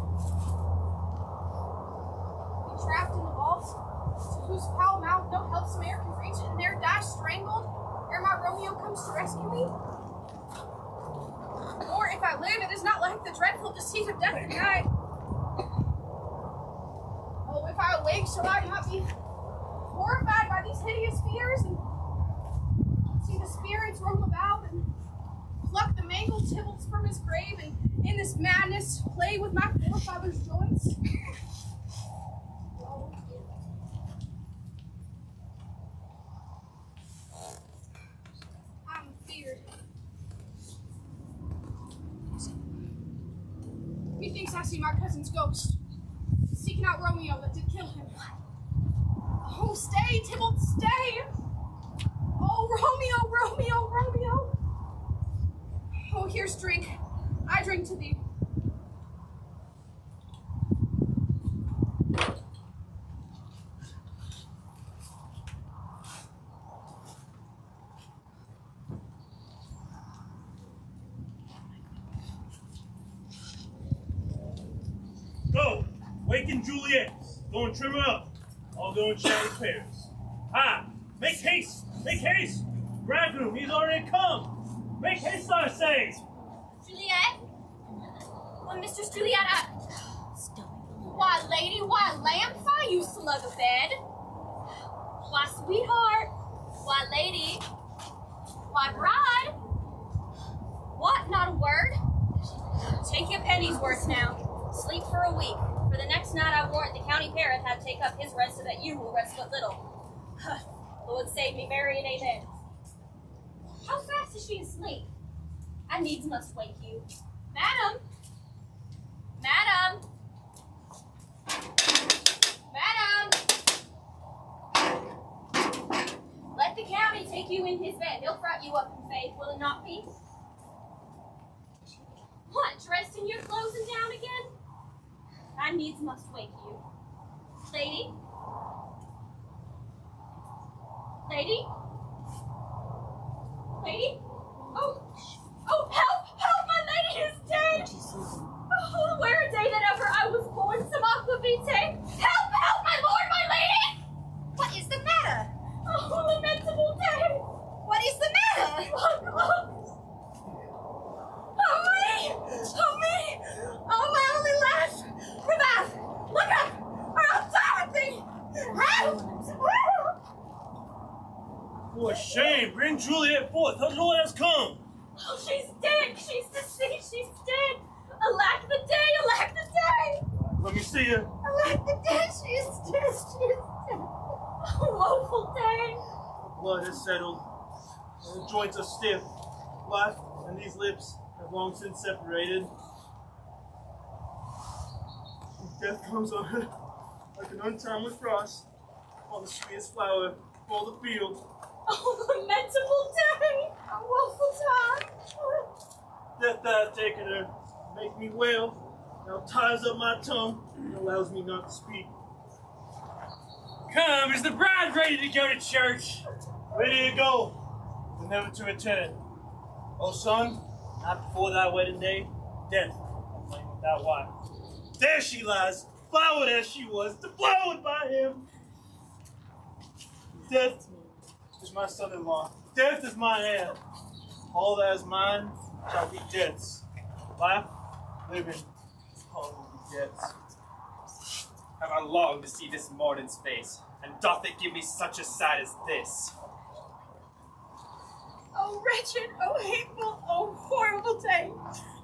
be trapped in the vault, to whose foul mouth no helpsome air can reach, and there die strangled ere my Romeo comes to rescue me? Or if I live, it is not like the dreadful deceit of death and night. Oh, if I awake, shall I not be horrified by these hideous fears, and see the spirits roam about and pluck the mangled Tybalts from his grave, and in this madness play with my forefathers' joints? Oh. I'm feared. Methinks I see my cousin's ghost, seeking out Romeo that did kill him. Oh, stay, Tybalt, stay! Oh, Romeo! Oh, here's drink. I drink to thee. Go! Waken Juliet! Go and trim her up. I'll go and shout repairs. Ah! Make haste! Make haste! Bridegroom, he's already come! Make haste, I say! Juliet? Well, Mistress Juliet, why, lady, why, lamb, why you slug a bed? Why, sweetheart? Why, lady? Why, bride? What, not a word? Take your penny's worth now. Sleep for a week. For the next night I warrant the county parrot had take up his rest so that you will rest but little. Lord save me, Mary, and amen. How fast is she asleep? I needs must wake you. Madam! Madam! Madam! Let the county take you in his bed. He'll fry you up in faith, will it not be? What, dressed in your clothes and down again? I needs must wake you. Lady? Lady? Lady? Oh, help! Help! My lady is dead! Oh, where a day that ever I was born, some aquavite! Help! Help! My lord, my lady! What is the matter? Oh, lamentable day! What is the matter? Look! Oh, me! Oh, me! Oh, my only lass! Revive! Look up! Or I'll die with thee! Help! For shame, bring Juliet forth. Her lord has come. Oh, she's dead! She's deceased! She's dead! Alack the day! Alack the day! Let me see her. Alack the day! She is dead! She is dead! Oh, woeful day! Blood is settled, and the joints are stiff. Life and these lips have long since separated. Death comes on her like an untimely frost, while the sweetest flower for the field. Oh, lamentable day! A woeful time! Death that has taken her, make me wail, now ties up my tongue and allows me not to speak. Come, is the bride ready to go to church? Ready to go, but never to return. O son, not before thy wedding day, death will claim thy wife. There she lies, flowered as she was, deflowered by him. Death is my son-in-law. Death is my heir. All that is mine shall be death's. Life, living, all will be death's. Have I longed to see this morning's face, and doth it give me such a sight as this? Oh, wretched, oh, hateful, oh, horrible day.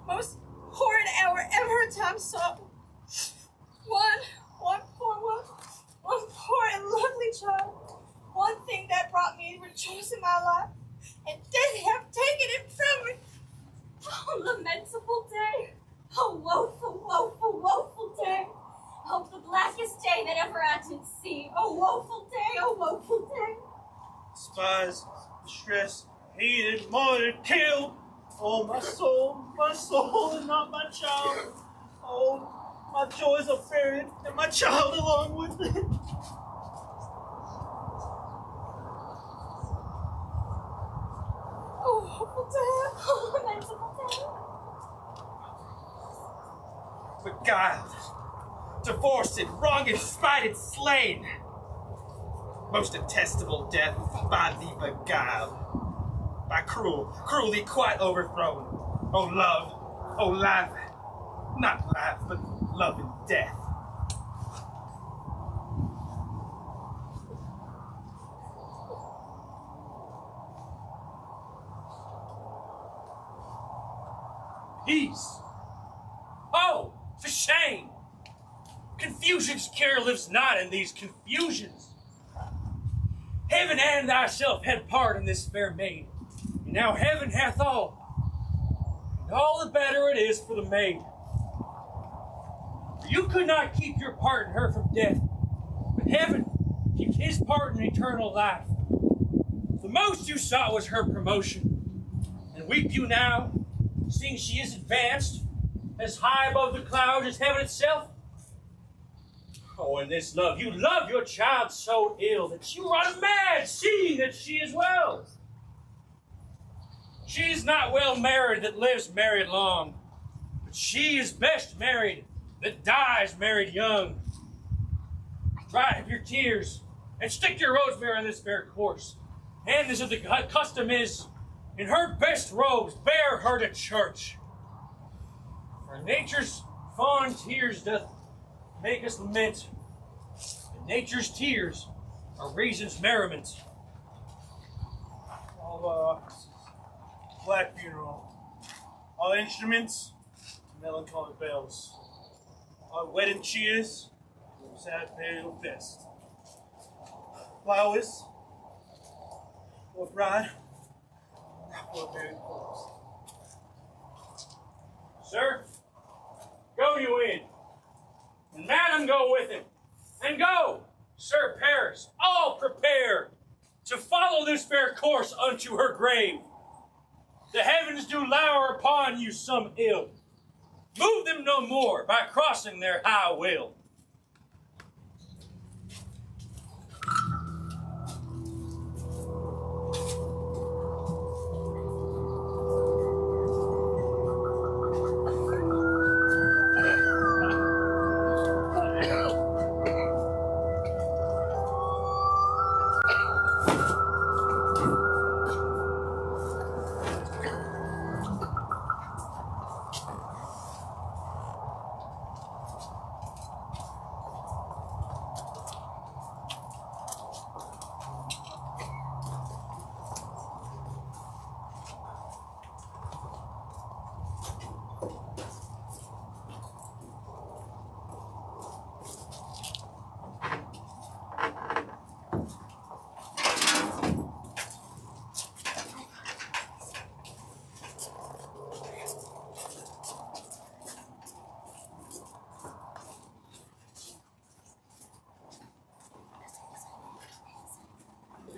Most horrid hour ever a time saw. One poor and lovely child. One thing that brought me rejoice in my life, and death have taken it from me. Oh, lamentable day! Oh, woeful, woeful, woeful day! Oh, the blackest day that ever I did see! Oh, woeful day! Oh, woeful day! Despised, distressed, hated, martyred, killed. Oh, my soul and not my child. Oh, my joys are buried, and my child along with it. Oh, woeful day! Oh, lamentable day! Beguiled, divorced, wronged, spited, slain. Most detestable death, by thee beguiled. By cruelly quite overthrown. Oh love, oh life, not life, but love and death. Peace. Oh, for shame! Confusion's cure lives not in these confusions. Heaven and thyself had part in this fair maid, and now heaven hath all, and all the better it is for the maid. For you could not keep your part in her from death, but heaven keeps his part in eternal life. The most you sought was her promotion, and weep you now, seeing she is advanced, as high above the clouds as heaven itself? Oh, in this love, you love your child so ill that you run mad, seeing that she is well. She is not well married that lives married long, but she is best married that dies married young. Dry up your tears, and stick your rosemary in this fair course, and as the custom is, in her best robes, bear her to church. For nature's fond tears doth make us lament, and nature's tears are reason's merriment. All our offices, black funeral, all instruments, melancholy bells, our wedding cheers, sad burial fest. Flowers, for bride, for married folks. Sir, go you in, and madam go with him, and go, Sir Paris, all prepare to follow this fair course unto her grave. The heavens do lower upon you some ill. Move them no more by crossing their high will.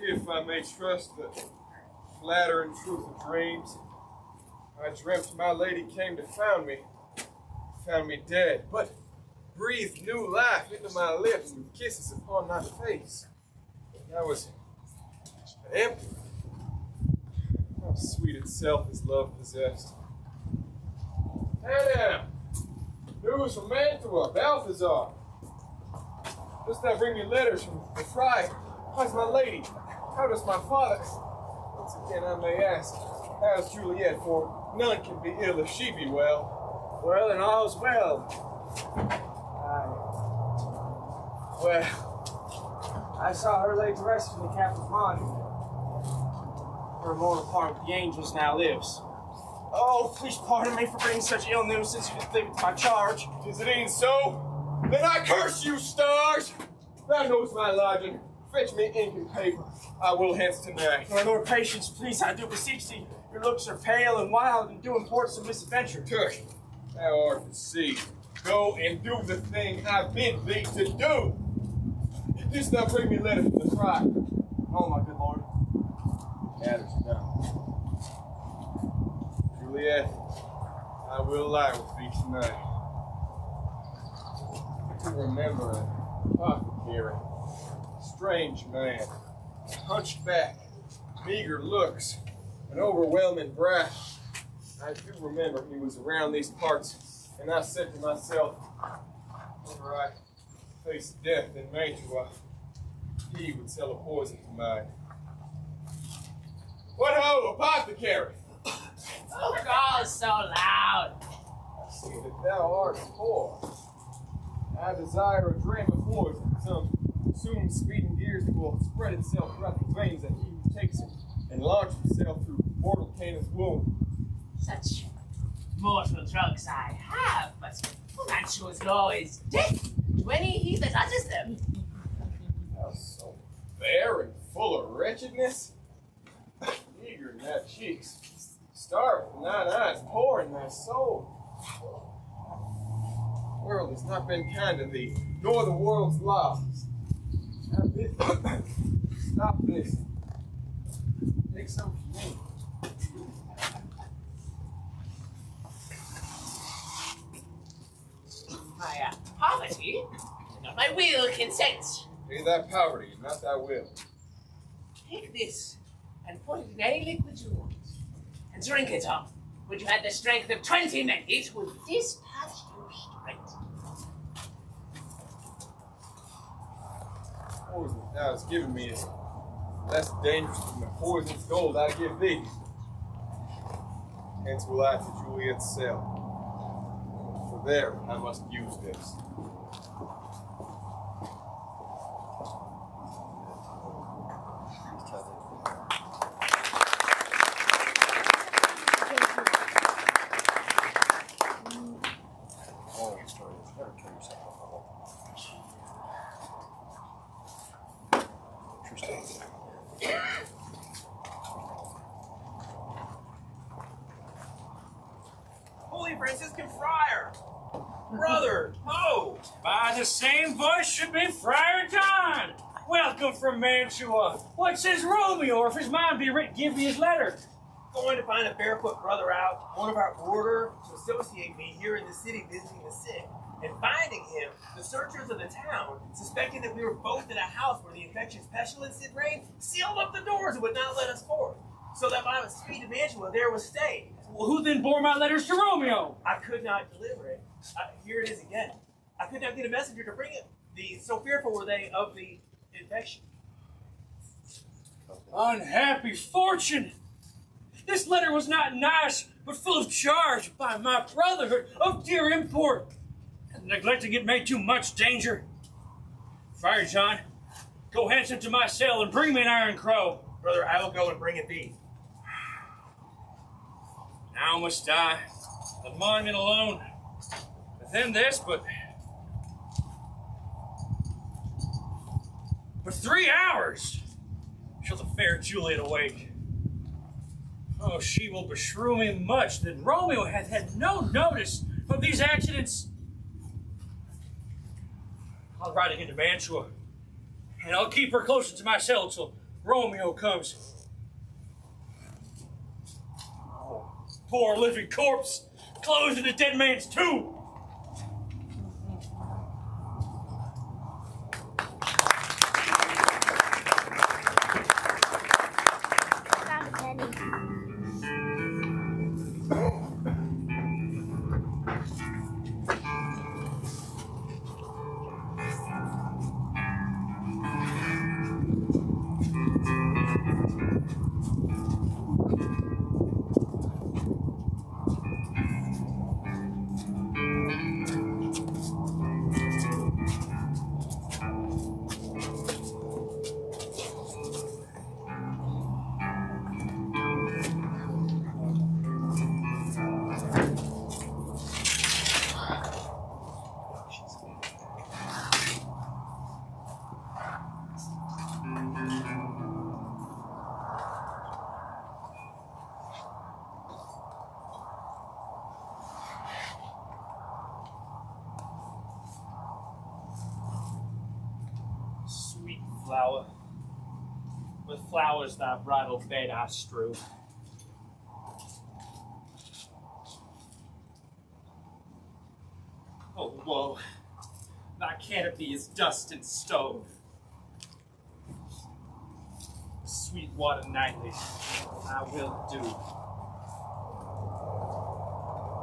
If I may trust the flattering truth of dreams, I dreamt my lady came to found me dead, but breathed new life into my lips with kisses upon my face. I was an empty. How sweet itself is love possessed. Hannah! News from Mantua, Balthazar. Dost thou bring me letters from the friar? How's my lady? How does my father? Once again I may ask, how's Juliet? For none can be ill if she be well. Well, and all's well. I saw her laid to rest in the captain's monument. Her immortal part with the angels now lives. Oh, please pardon me for bringing such ill news since you didn't leave it to my charge. Is it e'en so? Then I curse you, stars! Thou knowest my lodging. Fetch me ink and paper. I will hence tonight. My lord, patience, please, I do beseech thee. Your looks are pale and wild and do import some misadventure. Tush, thou art deceived. Go and do the thing I bid thee to do. Didst thou bring me letters from the friar? Oh, my good lord. Matters done. Juliet, I will lie with thee tonight. To remember an apothecary, strange man, hunched back, meager looks, an overwhelming breath. I do remember he was around these parts, and I said to myself, whenever I face death in Mantua, he would sell a poison to mine. What ho, apothecary! Oh, God, so loud. I see that thou art poor. I desire a dram of poison, some soon speeding gears that will spread itself throughout the veins that he who takes it and launch himself through mortal Canaan's womb. Such mortal drugs I have, but Mantua's law is death to any he that utters them. Thou so fair and full of wretchedness, eager in thy cheeks, starved in thine eyes, poor in thy soul. The world has not been kind to thee, nor the world's laws. I bid thee stop this. Take some from me. My poverty, not my will, consent. Be thy poverty, not thy will. Take this and put it in any liquid you want, and drink it off. When you had the strength of 20 men, it will dispatch you straight. The poison thou hast given me is less dangerous than the poisonous gold I give thee. Hence will I to Juliet's cell. For there I must use this. Holy Franciscan brother! Oh! By the same voice should be Friar John. Welcome from Mantua. What says Romeo, or if his mind be writ, give me his letter. Going to find a barefoot brother out, one of our order, to associate me here in the city visiting the sick. And finding him, the searchers of the town, suspecting that we were both in a house where the infectious pestilence had reigned, sealed up the doors and would not let us forth. So that by the speed of Angela there was stayed. Well, who then bore my letters to Romeo? I could not deliver it. Here it is again. I could not get a messenger to bring it. So fearful were they of the infection. Unhappy fortune! This letter was not nice, but full of charge by my brotherhood of dear import. And neglecting it made too much danger. Friar John, go hence into my cell and bring me an iron crow. Brother, I will go and bring it thee. Now must I, the monument alone, within this, but 3 hours shall the fair Juliet awake. Oh, she will beshrew me much that Romeo hath had no notice of these accidents. I'll ride again to Mantua, and I'll keep her closer to my cell till Romeo comes. Oh, poor living corpse, closed in a dead man's tomb. Flower, with flowers thy bridal bed I strew. Oh, woe, thy canopy is dust and stove. Sweet water nightly I will do.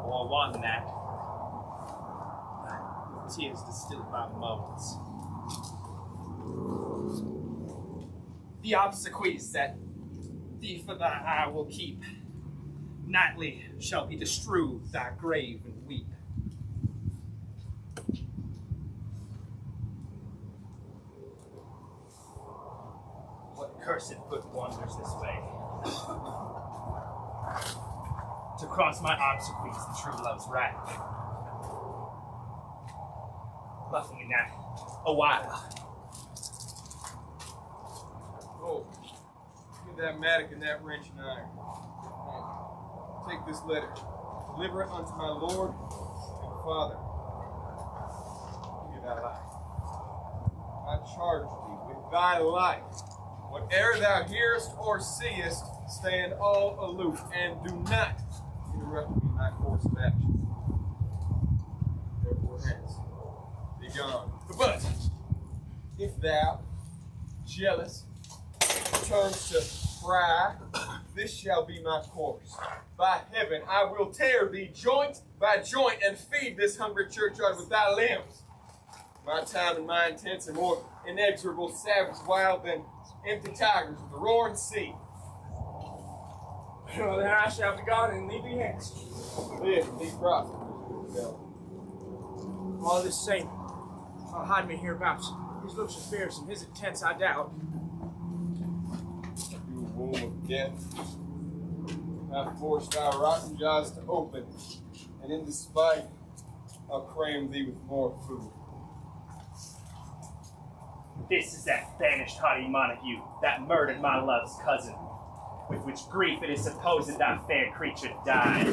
Or one that, with tears distilled by moans. The obsequies that thee for thy eye will keep, nightly shall he bestrew thy grave and weep. What cursed foot wanders this way? To cross my obsequies and true love's wrath. Luffing in that a while. Oh, give that mattock and that wrench and iron. Take this letter, deliver it unto my Lord and Father. Give me thy life. I charge thee with thy life. Whatever thou hearest or seest, stand all aloof and do not interrupt me in my course of action. Therefore, hence, be gone. But if thou, jealous, turns to fry, this shall be my course. By heaven, I will tear thee joint by joint and feed this hungry churchyard with thy limbs. My time and my intents are more inexorable, savage, wild than empty tigers of the roaring sea. Well, then I shall be gone and leave thee hence. Live and be prosperous. All the same, I'll hide me hereabouts. His looks are fierce and his intents I doubt. You womb of death, I forced thy rotten jaws to open, and in despite, I'll cram thee with more food. This is that banished haughty Montague that murdered my love's cousin, with which grief it is supposed that fair creature died.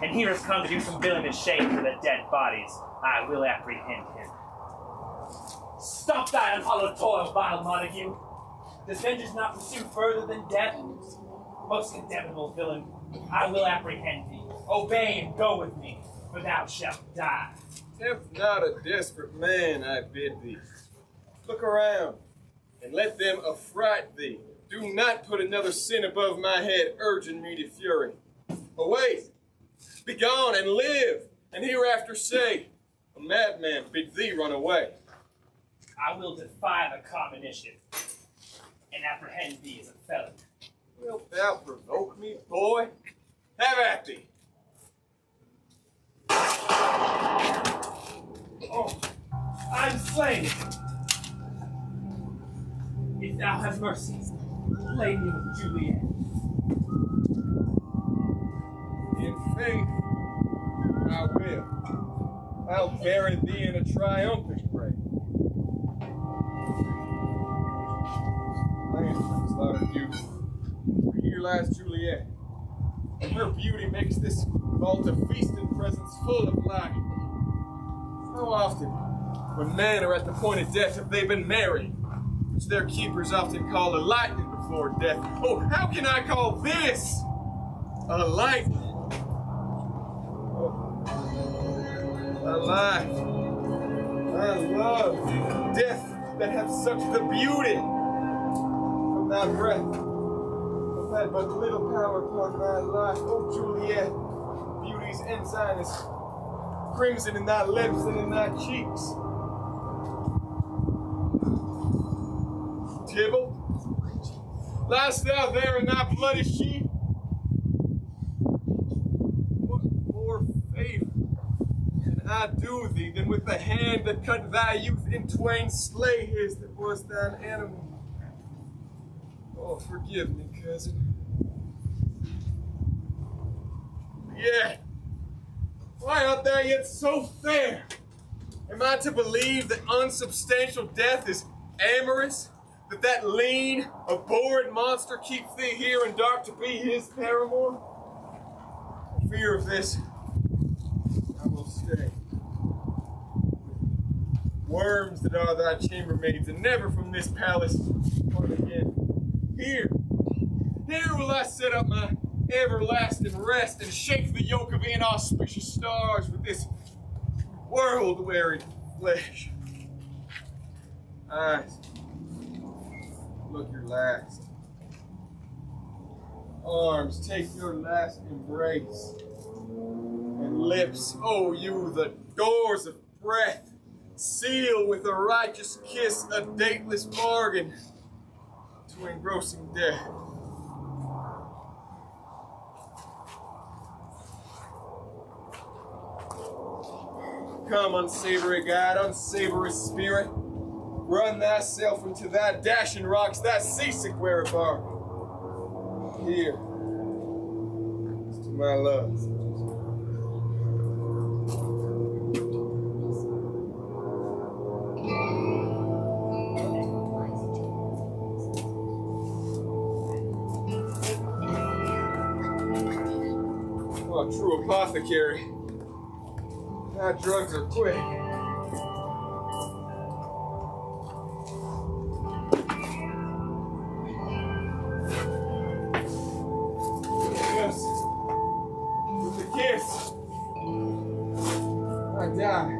And here has come to do some villainous shame for the dead bodies I will apprehend him. Stop thy unhallowed toil, vile Montague. Does vengeance not pursue further than death? Most condemnable villain, I will apprehend thee. Obey and go with me, for thou shalt die. Tempt not a desperate man, I bid thee. Look around, and let them affright thee. Do not put another sin above my head, urging me to fury. Away, be gone and live, and hereafter say, a madman bid thee run away. I will defy the commonition, and apprehend thee as a felon. Wilt thou provoke me, boy? Have at thee. Oh, I'm slain. If thou have mercy, lay me with Juliet. In faith, I will. I'll bury thee in a triumphant grave. Land slaughtered beauty. For here lies Juliet. And her beauty makes this vault a feasting presence full of light. How often, when men are at the point of death, have they been married, which their keepers often call a lightning before death? Oh, how can I call this a lightning? Oh, my life, my love, death that hath sucked the beauty from thy breath, hath had but little power upon my life. Oh, Juliet, beauty's ensign is crimson in thy lips and in thy cheeks. Tybalt, liest thou there in thy bloody sheet? What more favor can I do thee than with the hand that cut thy youth in twain slay his that was thine enemy? Oh, forgive me, cousin. Yet, why art thou yet so fair? Am I to believe that unsubstantial death is amorous? That lean, abhorrent monster keeps thee here in dark to be his paramour? For fear of this, I will stay. Worms that are thy chambermaids, and never from this palace part again. Here will I set up my everlasting rest and shake the yoke of inauspicious stars with this world-weary flesh. Eyes, look your last. Arms, take your last embrace. And lips, oh you, the doors of breath, seal with a righteous kiss a dateless bargain to engrossing death. Come, unsavory guide, unsavory spirit, run thyself into thy dashing rocks, thy seasick weary bark. Here is to my love. Oh, true apothecary. Thy drugs are quick. Yes, with the kiss, I die.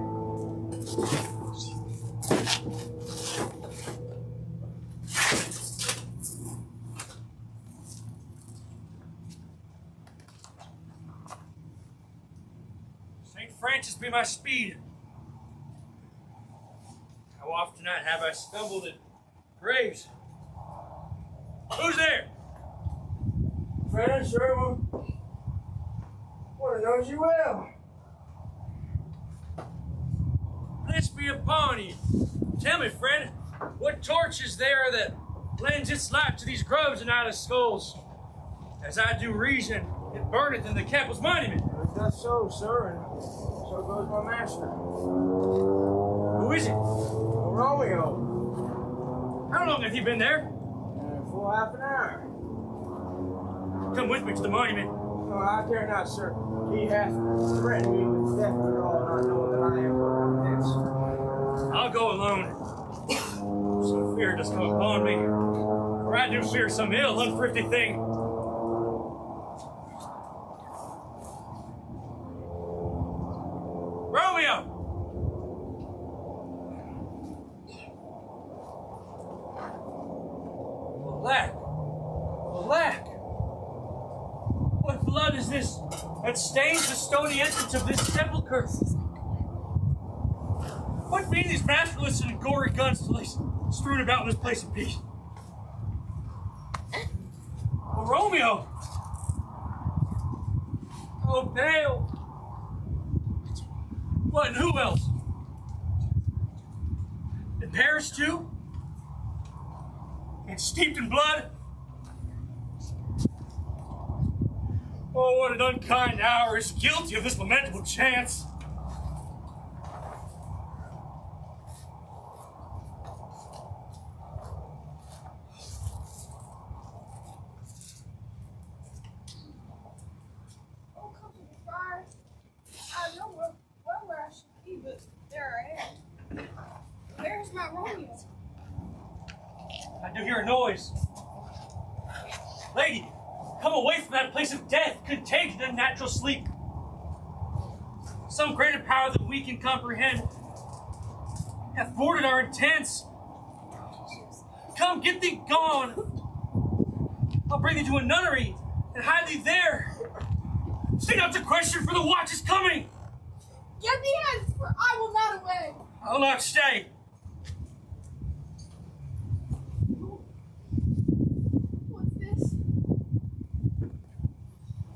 St. Francis be my speed. How often have I stumbled at graves? Who's there? Friend, servant. One knows you well. Bless be upon you. Tell me, friend, what torch is there that lends its light to these groves and idle skulls? As I do reason, it burneth in the Capel's monument. It does so, sir, and so goes my master. Who is it? Romeo. How long hath he been there? For half an hour. Come with me to the monument. No, I dare not, sir. He hath threatened me with death for all not knowing that I am but hence. I'll go alone. Some fear does come upon me. For I do fear some ill, unthrifty thing. Romeo! Alack! Alack! What blood is this that stains the stony entrance of this sepulchre? What mean these masculous and gory guns to lay strewn about in this place of peace? Oh, Romeo! Oh, pale! What, and who else? In Paris, too? And steeped in blood? Oh, what an unkind hour is guilty of this lamentable chance! Where's my Romeo? I do hear a noise. Lady, come away from that place of death, contagion and natural sleep. Some greater power than we can comprehend hath thwarted our intents. Come, get thee gone. I'll bring thee to a nunnery and hide thee there. Stay not to question, for the watch is coming. Get thee hence, for I will not away. I'll not stay. What's this?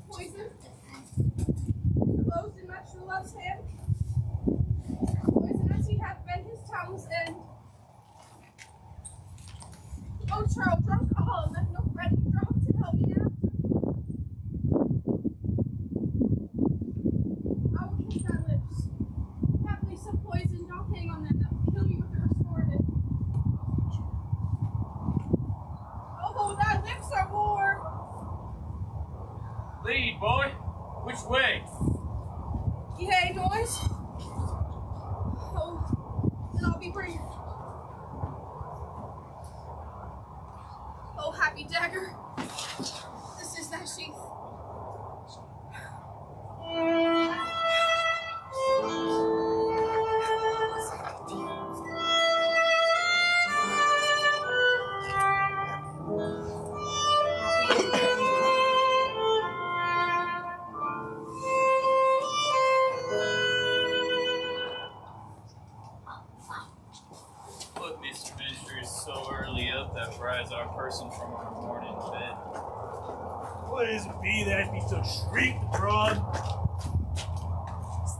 Poison? Closed in my true love's hand? Poison as he hath been his tongue's end. Oh, Charles, drunk all, and left no ready drop to help me out. I will kiss thy lips. Haply some poison don't hang on them that will kill me with the restorative. Oh, thy lips are warm. Lead, boy. Which way? Yea, noise. Oh, then I'll be brief. Oh, happy dagger. This is thy sheath. What, Mr. Minister, is so early up that fries our person from our morning bed? What is it be that be so shrieked abroad?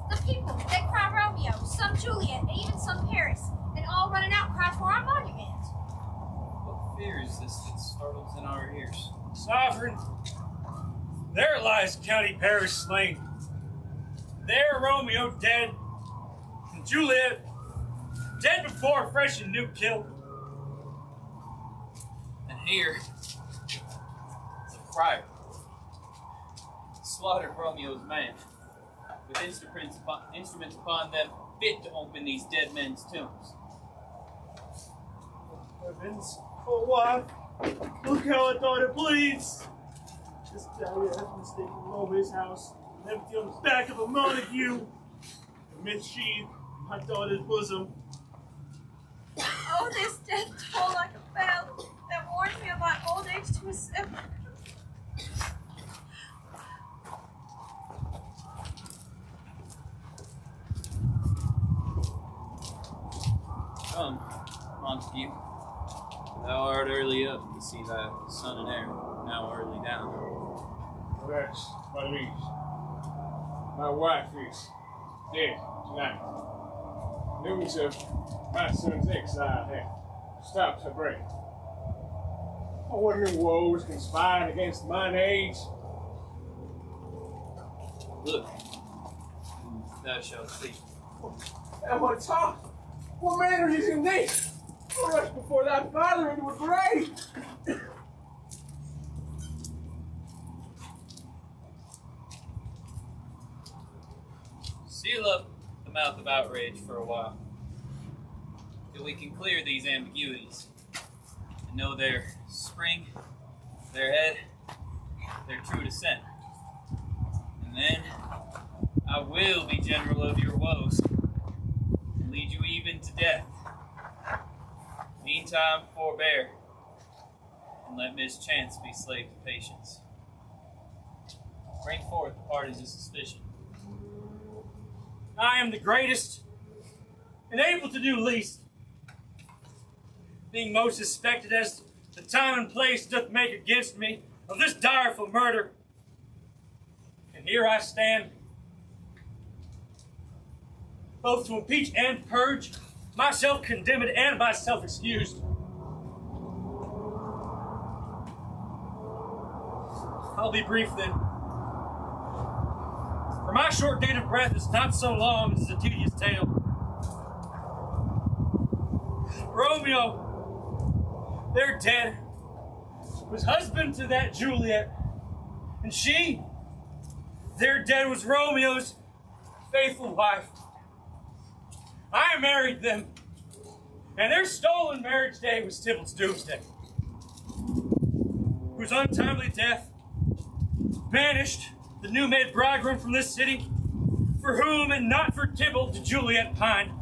The people, they cry Romeo, some Juliet, and even some Paris, and all running out cry for our monument. What fear is this that startles in our ears? Sovereign, there lies County Paris slain. There Romeo dead, and Juliet dead before fresh and new kill. And here, the friar slaughtered Romeo's man, with instruments upon them fit to open these dead men's tombs. Heavens, oh why? Look how I thought it bleeds! This dagger has mistaken Romeo's house, and empty on the back of a Montague, amid sheath, my daughter's bosom. Oh, this death toll like a bell that warns me of my old age to assemble. Come, Montague. Thou art early up to see thy son and heir, now early down. That's my niece. My wife is dead tonight. News of my son's exile have stopped her breath. Oh, what new woes conspiring against mine age? Look, thou shalt see. And what talk? What manner is in thee? Rush before thy father into a grave. Seal up the mouth of outrage for a while, till we can clear these ambiguities and know their spring, their head, their true descent. And then I will be general of your woes and lead you even to death. Meantime, forbear, and let mischance be slave to patience. Bring forth the parties of suspicion. I am the greatest and able to do least, being most suspected as the time and place doth make against me of this direful murder. And here I stand, both to impeach and purge, myself condemned and myself excused. I'll be brief then. For my short date of breath is not so long as a tedious tale. Romeo, they're dead, was husband to that Juliet, and she, they're dead, was Romeo's faithful wife. I married them, and their stolen marriage day was Tybalt's doomsday, whose untimely death banished the new-made bridegroom from this city, for whom and not for Tybalt did Juliet pine.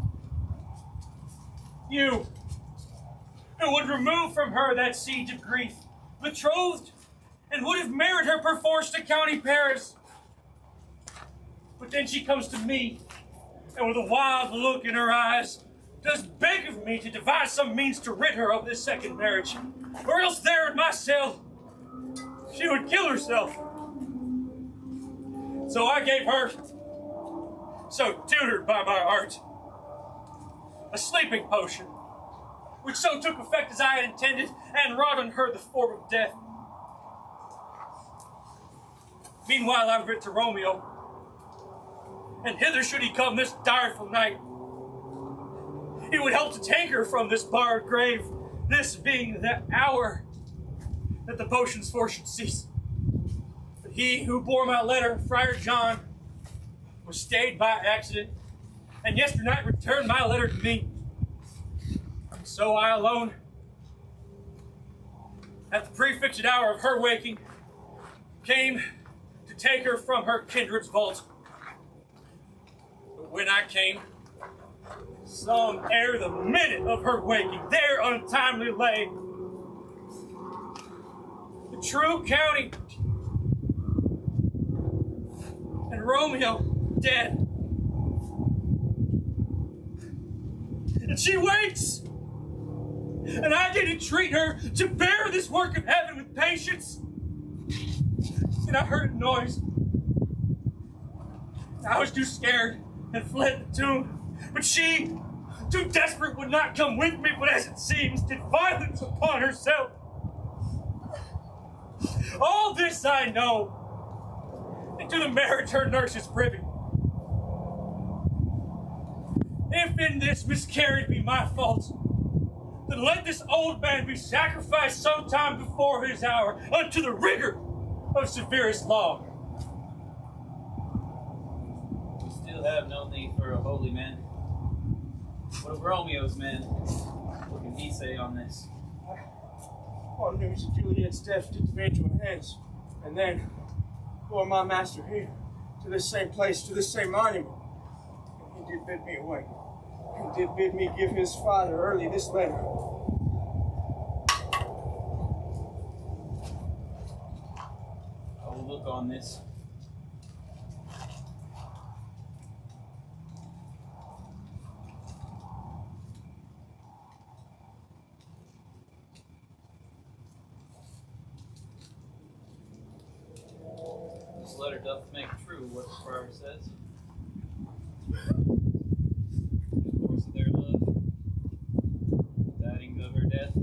You, who would remove from her that siege of grief, betrothed, and would have married her perforce to county Paris. But then she comes to me, and with a wild look in her eyes, does beg of me to devise some means to rid her of this second marriage, or else there in my cell, she would kill herself. So I gave her, so tutored by my art, a sleeping potion, which so took effect as I had intended, and wrought on her the form of death. Meanwhile I writ to Romeo, and hither should he come this direful night, he would help to take her from this barred grave, this being the hour that the potion's force should cease. But he who bore my letter, Friar John, was stayed by accident, and yesternight returned my letter to me. And so I alone, at the prefixed hour of her waking, came to take her from her kindred's vault. But when I came, some ere the minute of her waking, there untimely lay the true county, and Romeo dead. And she wakes, and I did entreat her to bear this work of heaven with patience. And I heard a noise. I was too scared and fled the tomb, but she, too desperate, would not come with me, but as it seems, did violence upon herself. All this I know, and to the marriage her nurse is privy. If in this miscarriage be my fault, then let this old man be sacrificed sometime before his hour unto the rigor of severest law. We still have no need for a holy man. What of Romeo's men? What can he say on this? All news of Juliet's death did advance my hands, and then bore my master here, to this same place, to this same monument. And he did bid me away, and did bid me give his father early this letter. I will look on this. This letter doth make true what the friar says. In the course of their love, the tidings of her death.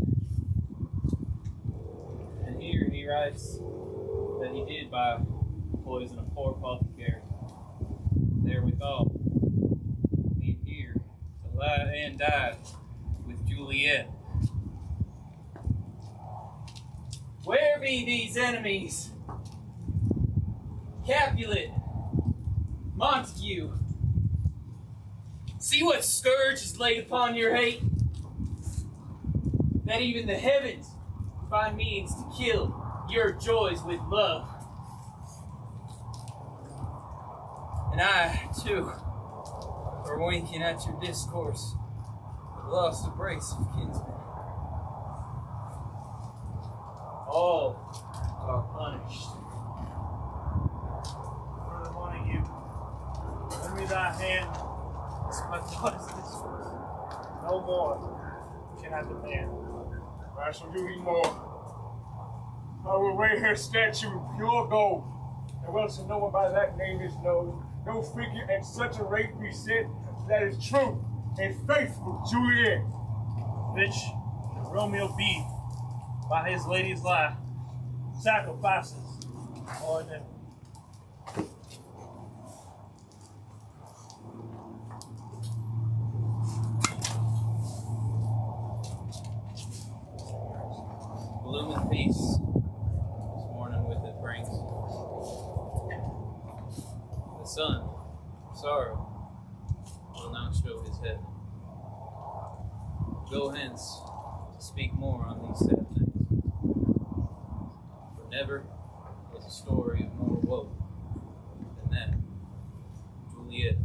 And here he writes that he did by poison a poor apothecary. Therewithal, he here to lie and died with Juliet. Where be these enemies? Capulet, Montague, See what scourge is laid upon your hate? That even the heavens find means to kill your joys with love. And I, too, are winking at your discourse, lost a brace of kinsmen. All are punished. Brother Montague, lend me thy hand. It's my daughter's discourse. No more can I demand. I shall do thee more. I will weigh her statue in pure gold, and well so no one by that name is known. No figure at such a rate be said that is true and faithful Juliet. Which Romeo be, by his lady's life, sacrifices all in them. Bloom and peace this morning with it brings. The sun, sorrow, will now show his head. Go hence to speak more on these sad things. For never was a story of more woe than that. Juliet.